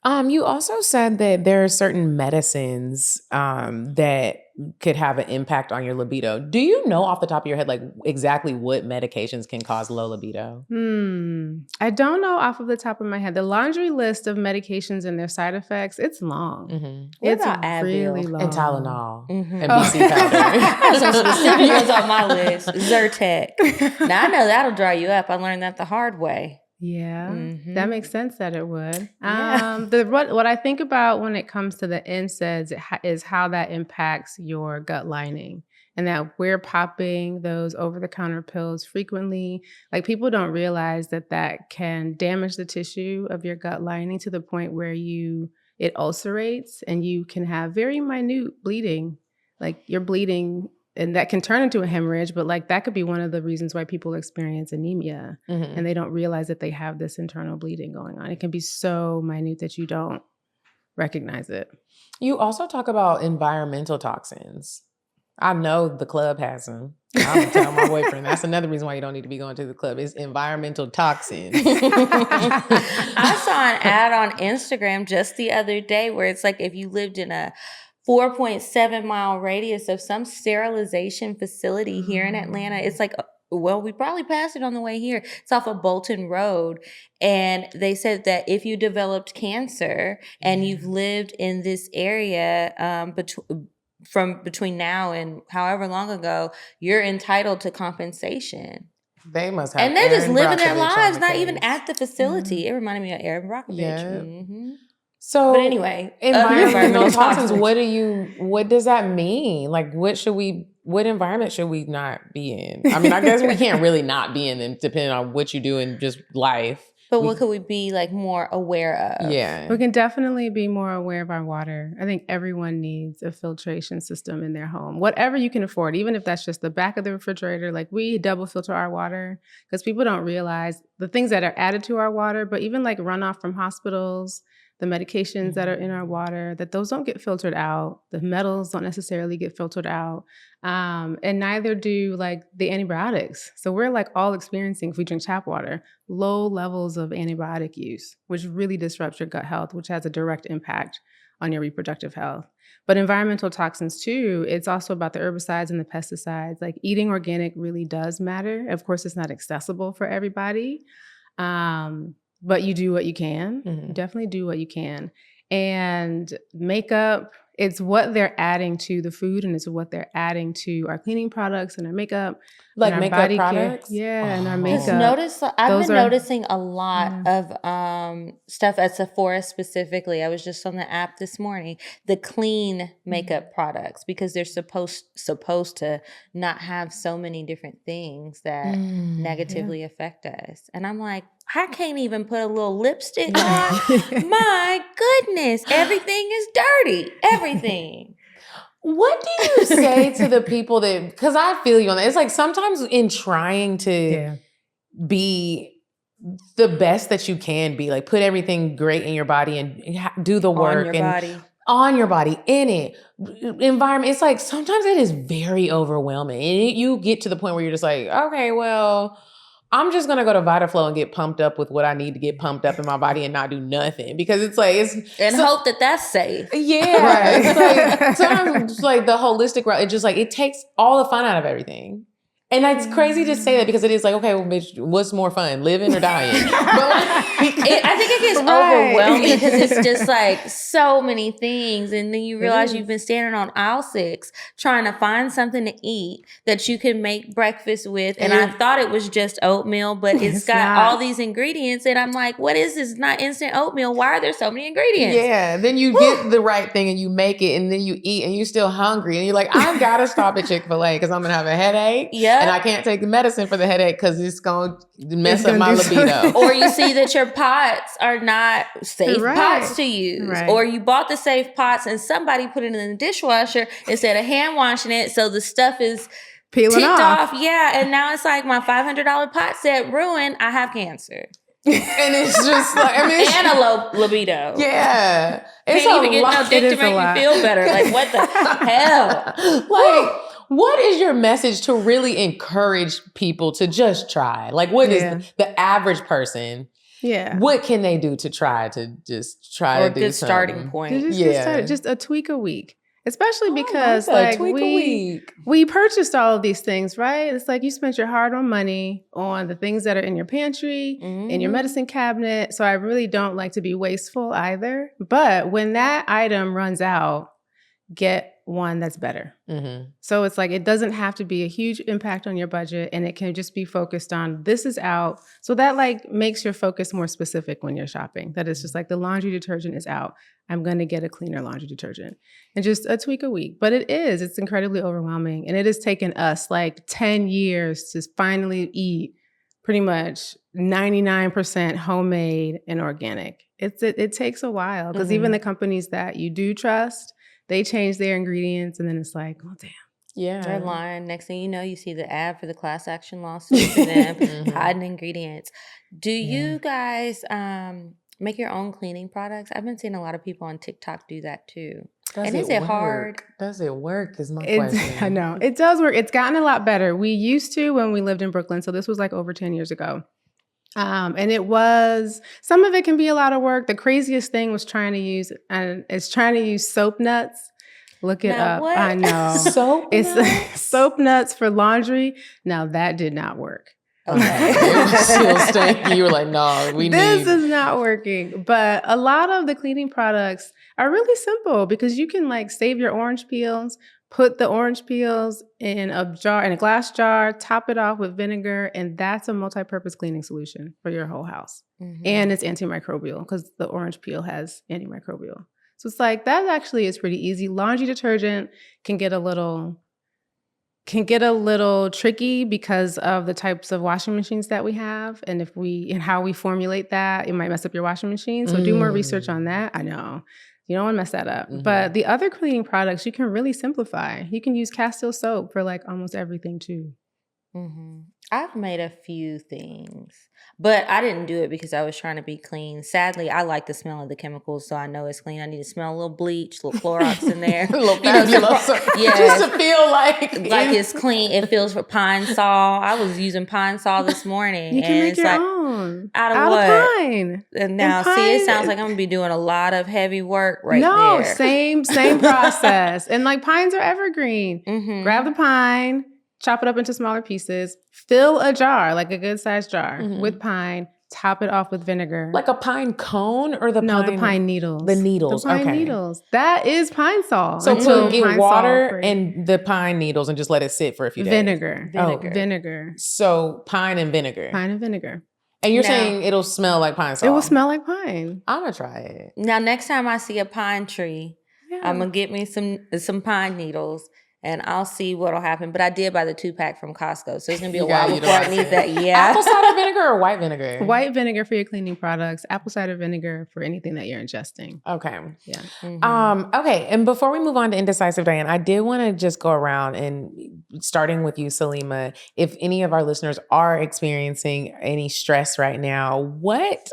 You also said that there are certain medicines that could have an impact on your libido. Do you know off the top of your head, like exactly what medications can cause low libido? I don't know off of the top of my head. The laundry list of medications and their side effects, it's long. What about Advil? Really long. And Tylenol. And BC powder. I have some specific ones on my list. Zyrtec. Now I know that'll dry you up. I learned that the hard way. Yeah, that makes sense that it would. What I think about when it comes to the NSAIDs is how that impacts your gut lining, and that we're popping those over-the-counter pills frequently. Like people don't realize that can damage the tissue of your gut lining to the point where it ulcerates and you can have very minute bleeding. Like you're bleeding. And that can turn into a hemorrhage, but like that could be one of the reasons why people experience anemia and they don't realize that they have this internal bleeding going on. It can be so minute that you don't recognize it. You also talk about environmental toxins. I know the club has them. I'm going to tell my boyfriend. That's another reason why you don't need to be going to the club is environmental toxins. I saw an ad on Instagram just the other day where it's like if you lived in a 4.7 mile radius of some sterilization facility here in Atlanta, it's like, well, we probably passed it on the way here. It's off of Bolton Road. And they said that if you developed cancer and you've lived in this area from between now and however long ago, you're entitled to compensation. They must have. And they're just Aaron living their Brockovich lives, on the not even case. at the facility. It reminded me of Aaron Brockovich. Yeah. So, but anyway, environmental toxins. What does that mean? Like, what environment should we not be in? I mean, I guess we can't really not be in them, depending on what you do in just life. But what could we be like more aware of? Yeah. We can definitely be more aware of our water. I think everyone needs a filtration system in their home, whatever you can afford, even if that's just the back of the refrigerator. Like we double filter our water because people don't realize the things that are added to our water, but even like runoff from hospitals, the medications that are in our water, that those don't get filtered out. The metals don't necessarily get filtered out. And neither do like the antibiotics. So we're like all experiencing, if we drink tap water, low levels of antibiotic use, which really disrupts your gut health, which has a direct impact on your reproductive health. But environmental toxins too, it's also about the herbicides and the pesticides. Like eating organic really does matter. Of course, it's not accessible for everybody. But you do what you can. You definitely do what you can. And makeup, it's what they're adding to the food and it's what they're adding to our cleaning products and our makeup. Like and our makeup body products? care. Yeah, and our Because makeup. I've been noticing a lot of stuff at Sephora specifically. I was just on the app this morning. The clean makeup products, because they're supposed to not have so many different things that negatively affect us. And I'm like, I can't even put a little lipstick on. My goodness, everything is dirty. Everything. What do you say to the people that, because I feel you on that. It's like sometimes in trying to be the best that you can be, like put everything great in your body and do the work on your body, in it, environment. It's like sometimes it is very overwhelming. And you get to the point where you're just like, okay, well, I'm just going to go to VitaFlow and get pumped up with what I need to get pumped up in my body and not do nothing because it's like, hope that that's safe. Yeah. It's like, sometimes it's like the holistic route, it just like, it takes all the fun out of everything. And it's crazy to say that because it is like, okay, well, bitch, what's more fun, living or dying? I think it gets overwhelming because it's just like so many things. And then you realize you've been standing on aisle 6 trying to find something to eat that you can make breakfast with. And I thought it was just oatmeal, but it's got all these ingredients. And I'm like, what is this? It's not instant oatmeal. Why are there so many ingredients? Yeah. Then you get the right thing and you make it and then you eat and you're still hungry. And you're like, I've got to stop at Chick-fil-A because I'm going to have a headache. Yeah. And I can't take the medicine for the headache because it's going to mess up my libido. Or you see that your pots are not safe pots to use. Right. Or you bought the safe pots and somebody put it in the dishwasher instead of hand washing it. So the stuff is peeling off. Yeah. And now it's like my $500 pot set ruined. I have cancer. And it's just like, I mean, and a low libido. Yeah. Can't even get no dick to make me feel better. Like, what the hell? Like, what is your message to really encourage people to just try? Like, what is the average person? Yeah. What can they do to try to just try to do good something? starting point. Just a tweak a week. Especially because like we purchased all of these things, right? It's like you spent your hard-earned money on the things that are in your pantry, in your medicine cabinet. So I really don't like to be wasteful either. But when that item runs out, get one that's better. So it's like, it doesn't have to be a huge impact on your budget and it can just be focused on this is out. So that like makes your focus more specific when you're shopping. That is just like the laundry detergent is out. I'm going to get a cleaner laundry detergent and just a tweak a week. But it's incredibly overwhelming. And it has taken us like 10 years to finally eat pretty much 99% homemade and organic. It takes a while because even the companies that you do trust, they change their ingredients and then it's like, oh, damn. Yeah. They're lying. Next thing you know, you see the ad for the class action lawsuit for them hiding ingredients. Do you guys Make your own cleaning products. I've been seeing a lot of people on TikTok do that too. Does Is it hard? Does it work is my question. I know. It does work. It's gotten a lot better. We used to when we lived in Brooklyn. So this was like over 10 years ago. And it was, some of it can be a lot of work. The craziest thing was trying to use soap nuts. Look it up. What? I know. It's soap nuts for laundry. Now that did not work. Okay. It was still stinky. You were like, no, This is not working. But a lot of the cleaning products are really simple because you can like save your orange peels, put the orange peels in a glass jar, top it off with vinegar, and that's a multi-purpose cleaning solution for your whole house. Mhm. And it's antimicrobial because the orange peel has antimicrobial. So it's like that actually is pretty easy. Laundry detergent can get a little tricky because of the types of washing machines that we have. And how we formulate that, it might mess up your washing machine. So do more research on that. I know. You don't want to mess that up. Mm-hmm. But the other cleaning products, you can really simplify. You can use Castile soap for like almost everything too. Mm-hmm. I've made a few things, but I didn't do it because I was trying to be clean. Sadly, I like the smell of the chemicals, so I know it's clean. I need to smell a little bleach, a little Clorox in there. a little fabulous. Just to feel like it's clean. It feels for pine saw. I was using pine saw this morning. You can and make it's your like, own. Out of Out what? of pine. And now, And see, it pine- sounds like I'm going to be doing a lot of heavy work there. No, same process. And like pines are evergreen. Mm-hmm. Grab the pine, chop it up into smaller pieces, fill a jar, like a good sized jar with pine, top it off with vinegar. like a pine cone or the No, pine? the pine needles. The needles, The pine okay. needles. That is pine saw. So until get pine water saw and the pine needles and just let it sit for a few days. vinegar. Oh. Vinegar. So pine and vinegar. Pine and vinegar. And you're Now- saying it'll smell like pine saw? It will smell like pine. I'm gonna try it. Now, next time I see a pine tree, Yeah. I'm going to get me some pine needles. And I'll see what'll happen. But I did buy the 2-pack from Costco. So it's going to be a You gotta while before I utilize need it. that. Yeah. Apple cider vinegar or white vinegar? White vinegar for your cleaning products, apple cider vinegar for anything that you're ingesting. Okay. Yeah. Mhm. Okay. And before we move on to Indecisive Diane, I did want to just go around and starting with you, Selima, if any of our listeners are experiencing any stress right now, what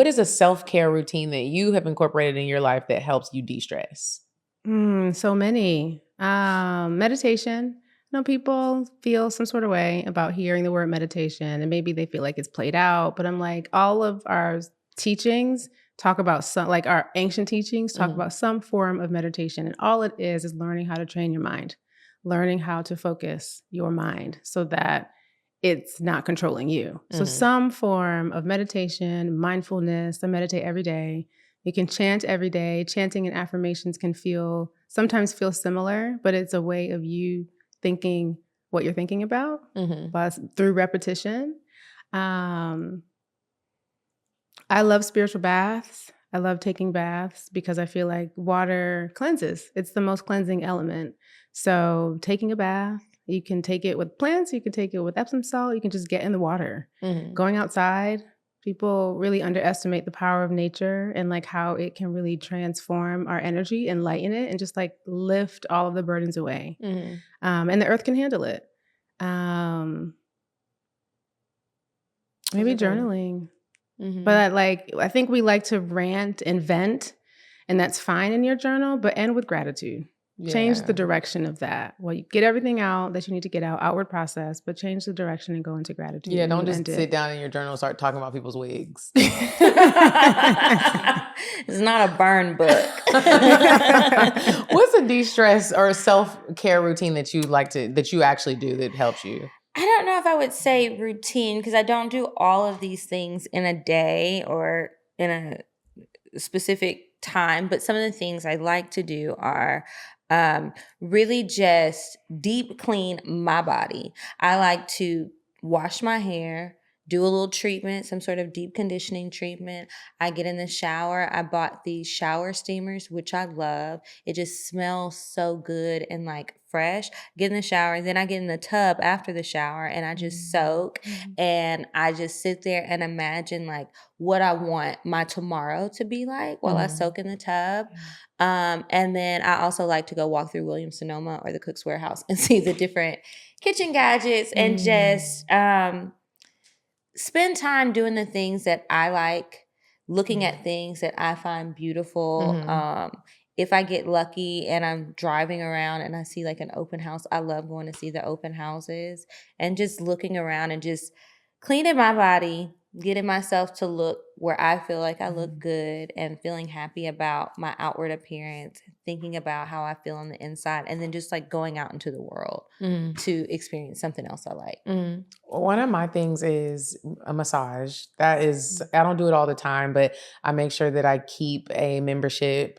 is a self-care routine that you have incorporated in your life that helps you de-stress? So many. Meditation. You know, people feel some sort of way about hearing the word meditation, and maybe they feel like it's played out. But I'm like, all of our teachings talk about some, like our ancient teachings talk about some form of meditation, and all it is learning how to train your mind, learning how to focus your mind so that it's not controlling you. So some form of meditation, mindfulness. I meditate every day. You can chant every day. Chanting and affirmations can sometimes feel similar, but it's a way of you thinking what you're thinking about through repetition. I love spiritual baths. I love taking baths because I feel like water cleanses. It's the most cleansing element. So taking a bath, you can take it with plants, you can take it with Epsom salt, you can just get in the water. Going outside, people really underestimate the power of nature and like how it can really transform our energy and lighten it and just like lift all of the burdens away. And the earth can handle it. Maybe journaling. But I think we like to rant and vent, and that's fine in your journal, but end with gratitude. Change the direction of that. Well, you get everything out that you need to get out, outward process, but change the direction and go into gratitude. Yeah, don't just sit down in your journal and start talking about people's wigs. It's not a burn book. What's a de-stress or self-care routine that you actually do that helps you? I don't know if I would say routine because I don't do all of these things in a day or in a specific time. But some of the things I like to do are really just deep clean my body. I like to wash my hair, do a little treatment, some sort of deep conditioning treatment. I get in the shower. I bought these shower steamers, which I love. It just smells so good and like fresh. Get in the shower. Then I get in the tub after the shower and I just soak and I just sit there and imagine like what I want my tomorrow to be like while I soak in the tub. And then I also like to go walk through Williams-Sonoma or the Cook's Warehouse and see the different kitchen gadgets and just spend time doing the things that I like looking at things that I find beautiful. If I get lucky and I'm driving around and I see like an open house, I love going to see the open houses and just looking around and just cleaning my body, getting myself to look where I feel like I look good and feeling happy about my outward appearance, thinking about how I feel on the inside, and then just like going out into the world to experience something else I like. One of my things is a massage. That is, I don't do it all the time, but I make sure that I keep a membership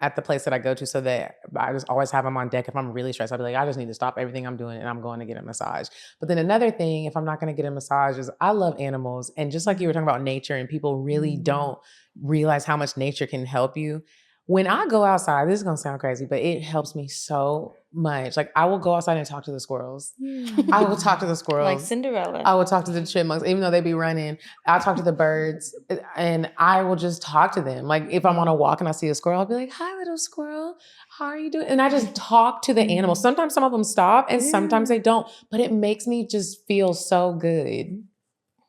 at the place that I go to so that I just always have them on deck. If I'm really stressed, I'll be like, I just need to stop everything I'm doing and I'm going to get a massage. But then another thing, if I'm not going to get a massage, is I love animals. And just like you were talking about nature, and people really don't realize how much nature can help you. When I go outside, this is going to sound crazy, but it helps me so much. Like, I will go outside and talk to the squirrels. I will talk to the squirrels. Like Cinderella. I will talk to the chipmunks, even though they be running. I'll talk to the birds, and I will just talk to them. Like, if I'm on a walk and I see a squirrel, I'll be like, hi, little squirrel. How are you doing? And I just talk to the animals. Sometimes some of them stop and sometimes they don't, but it makes me just feel so good.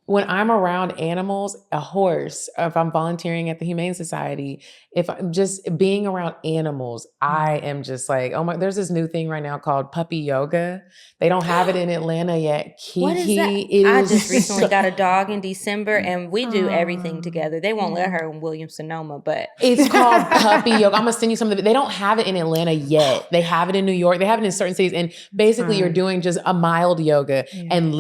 When I'm around animals, a horse, if I'm volunteering at the Humane Society, if I'm just being around animals, I am just like, oh my, there's this new thing right now called puppy yoga. They don't have it in Atlanta yet. Kiki, What is that? I just recently got a dog in December and we do everything together. They won't let her in Williams-Sonoma, but it's called puppy yoga. I'm gonna send you something. They don't have it in Atlanta yet. They have it in New York. They have it in certain cities. And basically you're doing just a mild yoga and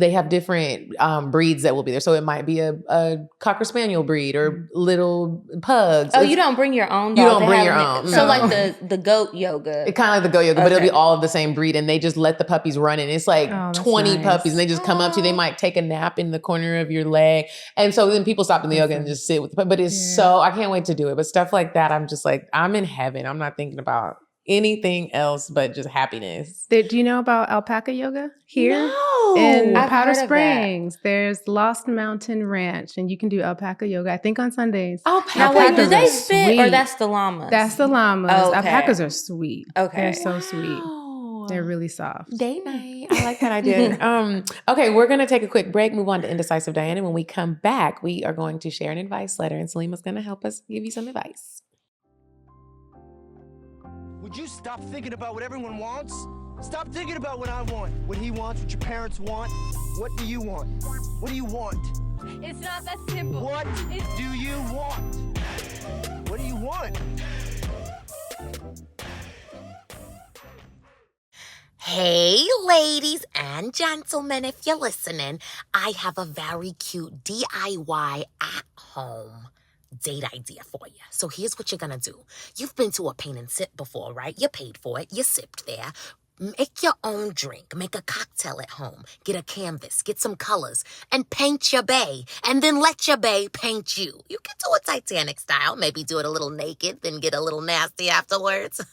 they have different breeds that will be there. So it might be a Cocker Spaniel breed or little pugs. Oh, you don't bring your own dog. You don't bring your own. So like the goat yoga. It's kind of like the goat yoga, but it'll be all of the same breed. And they just let the puppies run. And it's like 20 puppies. And they just come up to you. They might take a nap in the corner of your leg. And so then people stop in the yoga and just sit with the puppy. But it's so, I can't wait to do it. But stuff like that, I'm just like, I'm in heaven. I'm not thinking about anything else but just happiness. Do you know about alpaca yoga here? No. In I've Powder heard of Springs, there's Lost Mountain Ranch, and you can do alpaca yoga, I think on Sundays. Now, wait, do they spit or that's the llamas? That's the llamas. Okay. Alpacas are sweet. Okay. They're so sweet. They're really soft. Day night. I like that idea. Okay, we're going to take a quick break, move on to Indecisive Diana. When we come back, we are going to share an advice letter, and Selima's going to help us give you some advice. Would you stop thinking about what everyone wants? Stop thinking about what I want. What he wants, what your parents want. What do you want? What do you want? It's not that simple. What do you want? What do you want? Hey, ladies and gentlemen, if you're listening, I have a very cute DIY at home date idea for you. So here's what you're gonna do. You've been to a paint and sip before, right? You paid for it. You sipped there. Make your own drink. Make a cocktail at home. Get a canvas. Get some colors. And paint your bae. And then let your bae paint you. You can do it Titanic style. Maybe do it a little naked, then get a little nasty afterwards.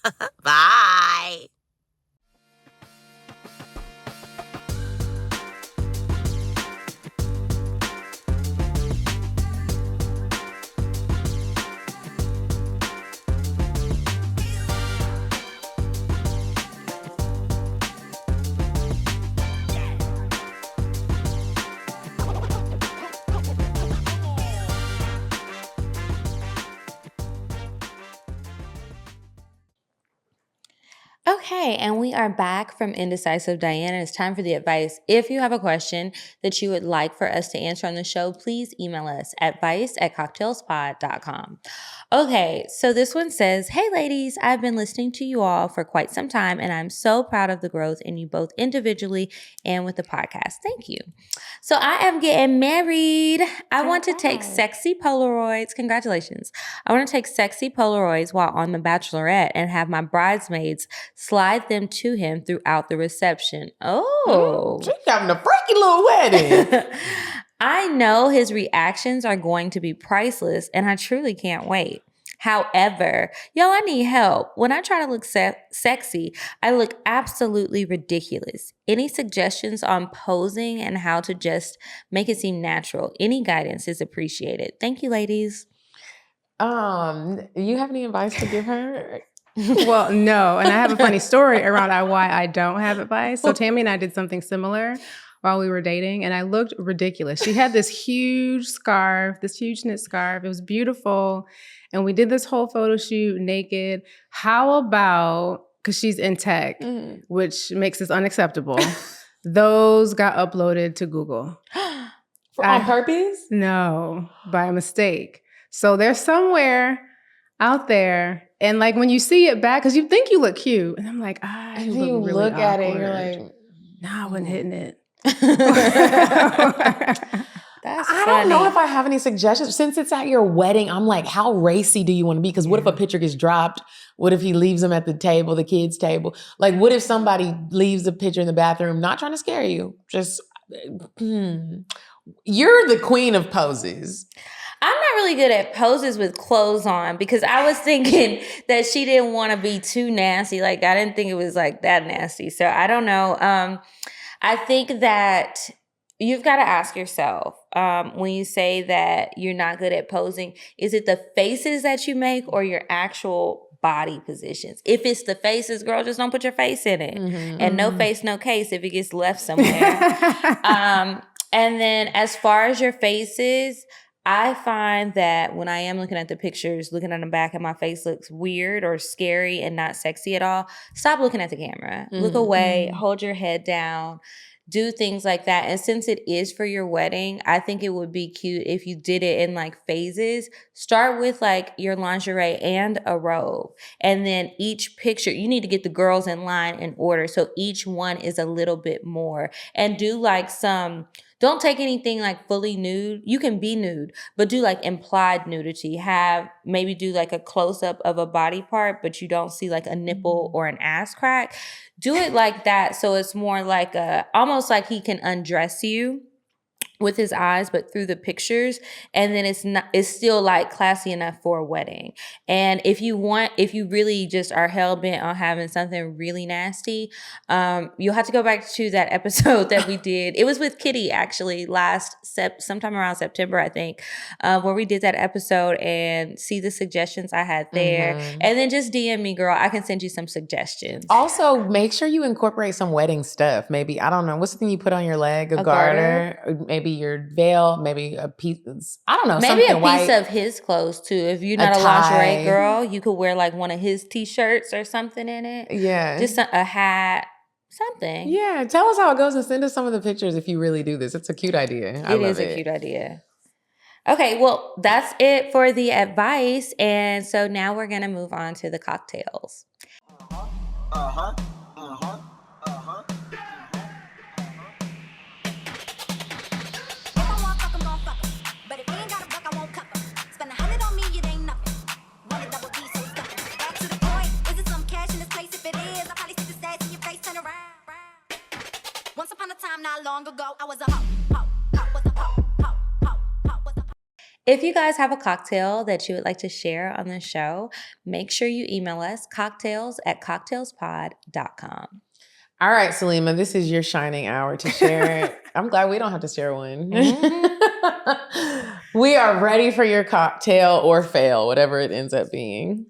Bye. Okay, and we are back from Indecisive Diana. It's time for the advice. If you have a question that you would like for us to answer on the show, please email us at advice@cocktailspod.com. Okay, so this one says, hey ladies, I've been listening to you all for quite some time and I'm so proud of the growth in you both individually and with the podcast. Thank you. So I am getting married. I want to take sexy Polaroids. Congratulations. I want to take sexy Polaroids while on The Bachelorette and have my bridesmaids slide them to him throughout the reception. Oh. She's having a freaky little wedding. I know his reactions are going to be priceless, and I truly can't wait. However, I need help. When I try to look sexy, I look absolutely ridiculous. Any suggestions on posing and how to just make it seem natural? Any guidance is appreciated. Thank you, ladies. You have any advice to give her? Well, no. And I have a funny story around why I don't have advice. So Tammy and I did something similar. while we were dating, and I looked ridiculous. She had this huge scarf, this huge knit scarf. It was beautiful. And we did this whole photo shoot naked. How about, because she's in tech, which makes this unacceptable, those got uploaded to Google. On purpose? No, by mistake. So they're somewhere out there. And like when you see it back, because you think you look cute. And I'm like, I look you really look at it, awkward. you're like, nah, I wasn't hitting it. That's I don't know if I have any suggestions. Since it's at your wedding, I'm like, how racy do you want to be? Because what if a picture gets dropped? What if he leaves them at the table, the kids' table? Like, what if somebody leaves a picture in the bathroom? Not trying to scare you. Just, you're the queen of poses. I'm not really good at poses with clothes on because I was thinking that she didn't want to be too nasty. Like, I didn't think it was like that nasty. So I don't know. I think that you've got to ask yourself, when you say that you're not good at posing, is it the faces that you make or your actual body positions? If it's the faces, girl, just don't put your face in it. And no face, no case if it gets left somewhere. And then as far as your faces, I find that when I am looking at the pictures, looking at them back and my face looks weird or scary and not sexy at all, stop looking at the camera. Look away, hold your head down. Do things like that. And since it is for your wedding, I think it would be cute if you did it in like phases. Start with like your lingerie and a robe. And then each picture, you need to get the girls in line in order. So each one is a little bit more. And do like don't take anything like fully nude. You can be nude, but do like implied nudity. Maybe do like a close-up of a body part, but you don't see like a nipple or an ass crack. Do it like that so it's more like almost like he can undress you with his eyes, but through the pictures. And then it's still like classy enough for a wedding. And if you really just are hell bent on having something really nasty, you'll have to go back to that episode that we did. It was with Kitty actually sometime around September, I think, where we did that episode and see the suggestions I had there. And then just DM me, girl. I can send you some suggestions. Also, make sure you incorporate some wedding stuff. Maybe, I don't know, what's the thing you put on your leg? A garter? Maybe your veil, maybe a piece, I don't know, maybe something a piece white. of his clothes too. If you're not a lingerie girl, you could wear like one of his t-shirts or something in it. Yeah. Just a hat, something. Yeah. Tell us how it goes and send us some of the pictures if you really do this. It's a cute idea. It is a cute idea. Okay, well, that's it for the advice. And so now we're going to move on to the cocktails. Once upon a time, not long ago, I was a hoe. If you guys have a cocktail that you would like to share on the show, make sure you email us cocktails@cocktailspod.com. All right, Selima, this is your shining hour to share it. I'm glad we don't have to share one. We are ready for your cocktail or fail, whatever it ends up being.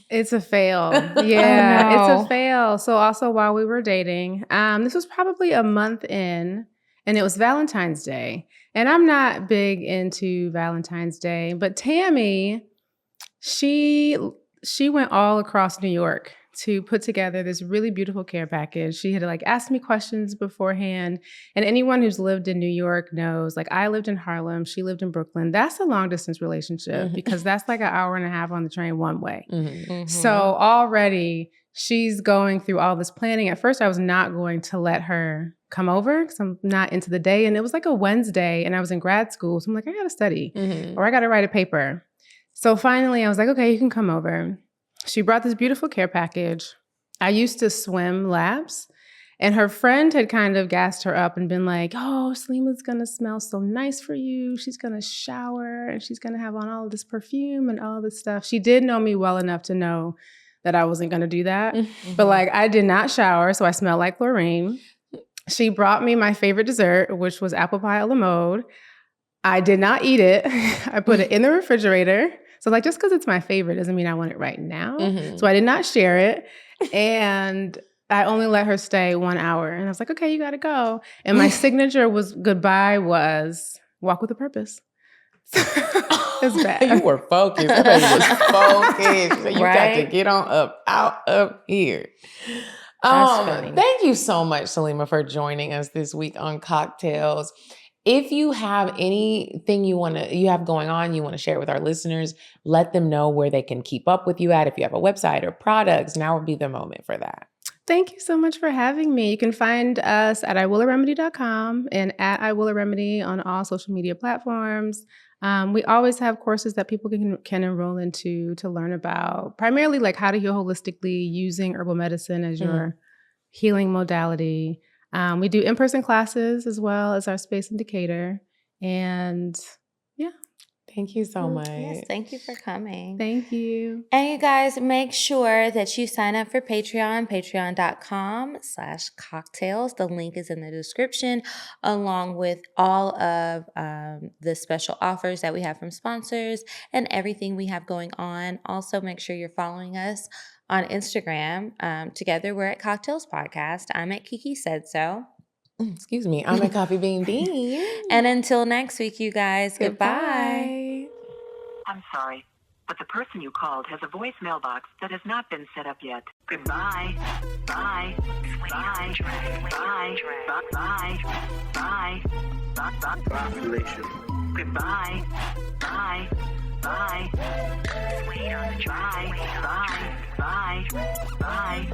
It's a fail. Yeah, it's a fail. So also while we were dating, this was probably a month in, and it was Valentine's Day. And I'm not big into Valentine's Day, but Tammy, she went all across New York to put together this really beautiful care package. She had like asked me questions beforehand. And anyone who's lived in New York knows, like I lived in Harlem, she lived in Brooklyn. That's a long distance relationship because that's like an hour and a half on the train one way. So already she's going through all this planning. At first I was not going to let her come over because I'm not into the day. And it was like a Wednesday and I was in grad school. So I'm like, I got to study or I got to write a paper. So finally I was like, okay, you can come over. She brought this beautiful care package. I used to swim laps, and her friend had kind of gassed her up and been like, oh, Selima's going to smell so nice for you. She's going to shower, and she's going to have on all of this perfume and all this stuff. She did know me well enough to know that I wasn't going to do that. But like, I did not shower, so I smelled like Lorraine. She brought me my favorite dessert, which was apple pie a la mode. I did not eat it. I put it in the refrigerator. So like, just because it's my favorite doesn't mean I want it right now. So I did not share it. And I only let her stay 1 hour. And I was like, okay, you got to go. And my signature goodbye was walk with a purpose. It's bad. You were focused. That baby was focused. So you got to Right? get on up, out of here. That's funny. Thank you so much, Selima, for joining us this week on CockTales. If you have anything you have going on, you want to share with our listeners, let them know where they can keep up with you at. If you have a website or products, now would be the moment for that. Thank you so much for having me. You can find us at iWillaRemedy.com and at iWillaRemedy on all social media platforms. We always have courses that people can enroll into to learn about primarily like how to heal holistically using herbal medicine as your healing modality. We do in-person classes as well as our space indicator. And yeah. Thank you so much. Yes, thank you for coming. Thank you. And you guys, make sure that you sign up for Patreon, patreon.com/CockTales. The link is in the description, along with all of the special offers that we have from sponsors and everything we have going on. Also, make sure you're following us on Instagram. Together, we're at CockTales Podcast. I'm at Kiki Said So. Excuse me. I'm a Coffee Bean Bean. And until next week, you guys, goodbye. I'm sorry, but the person you called has a voicemail box that has not been set up yet. Goodbye. Bye. Bye. Bye. Bye. Bye. Bye. Population. Goodbye. Bye. Bye. Wait on the drive. Bye. Bye. Bye.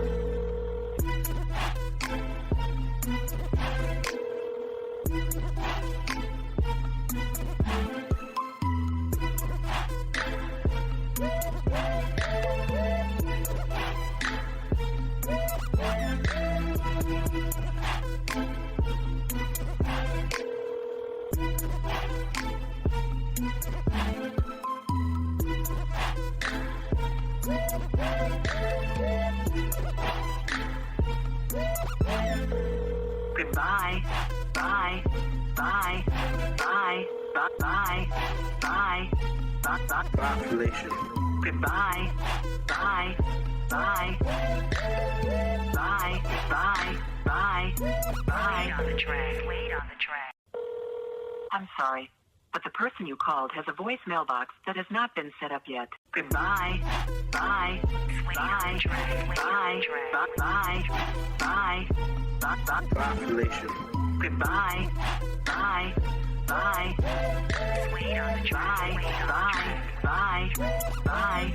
Goodbye. Bye. Bye. Bye. Bye. Bye. Bye. Population. Goodbye. Bye. Bye. Bye. Bye. Bye. Bye. Wait on the track. I'm sorry, but the person you called has a voicemail box that has not been set up yet. Goodbye. Bye. Bye. Bye. Bye. Bye. Bye. Population. Goodbye. Bye. Bye. Wait on the drive. Bye. Bye. Bye.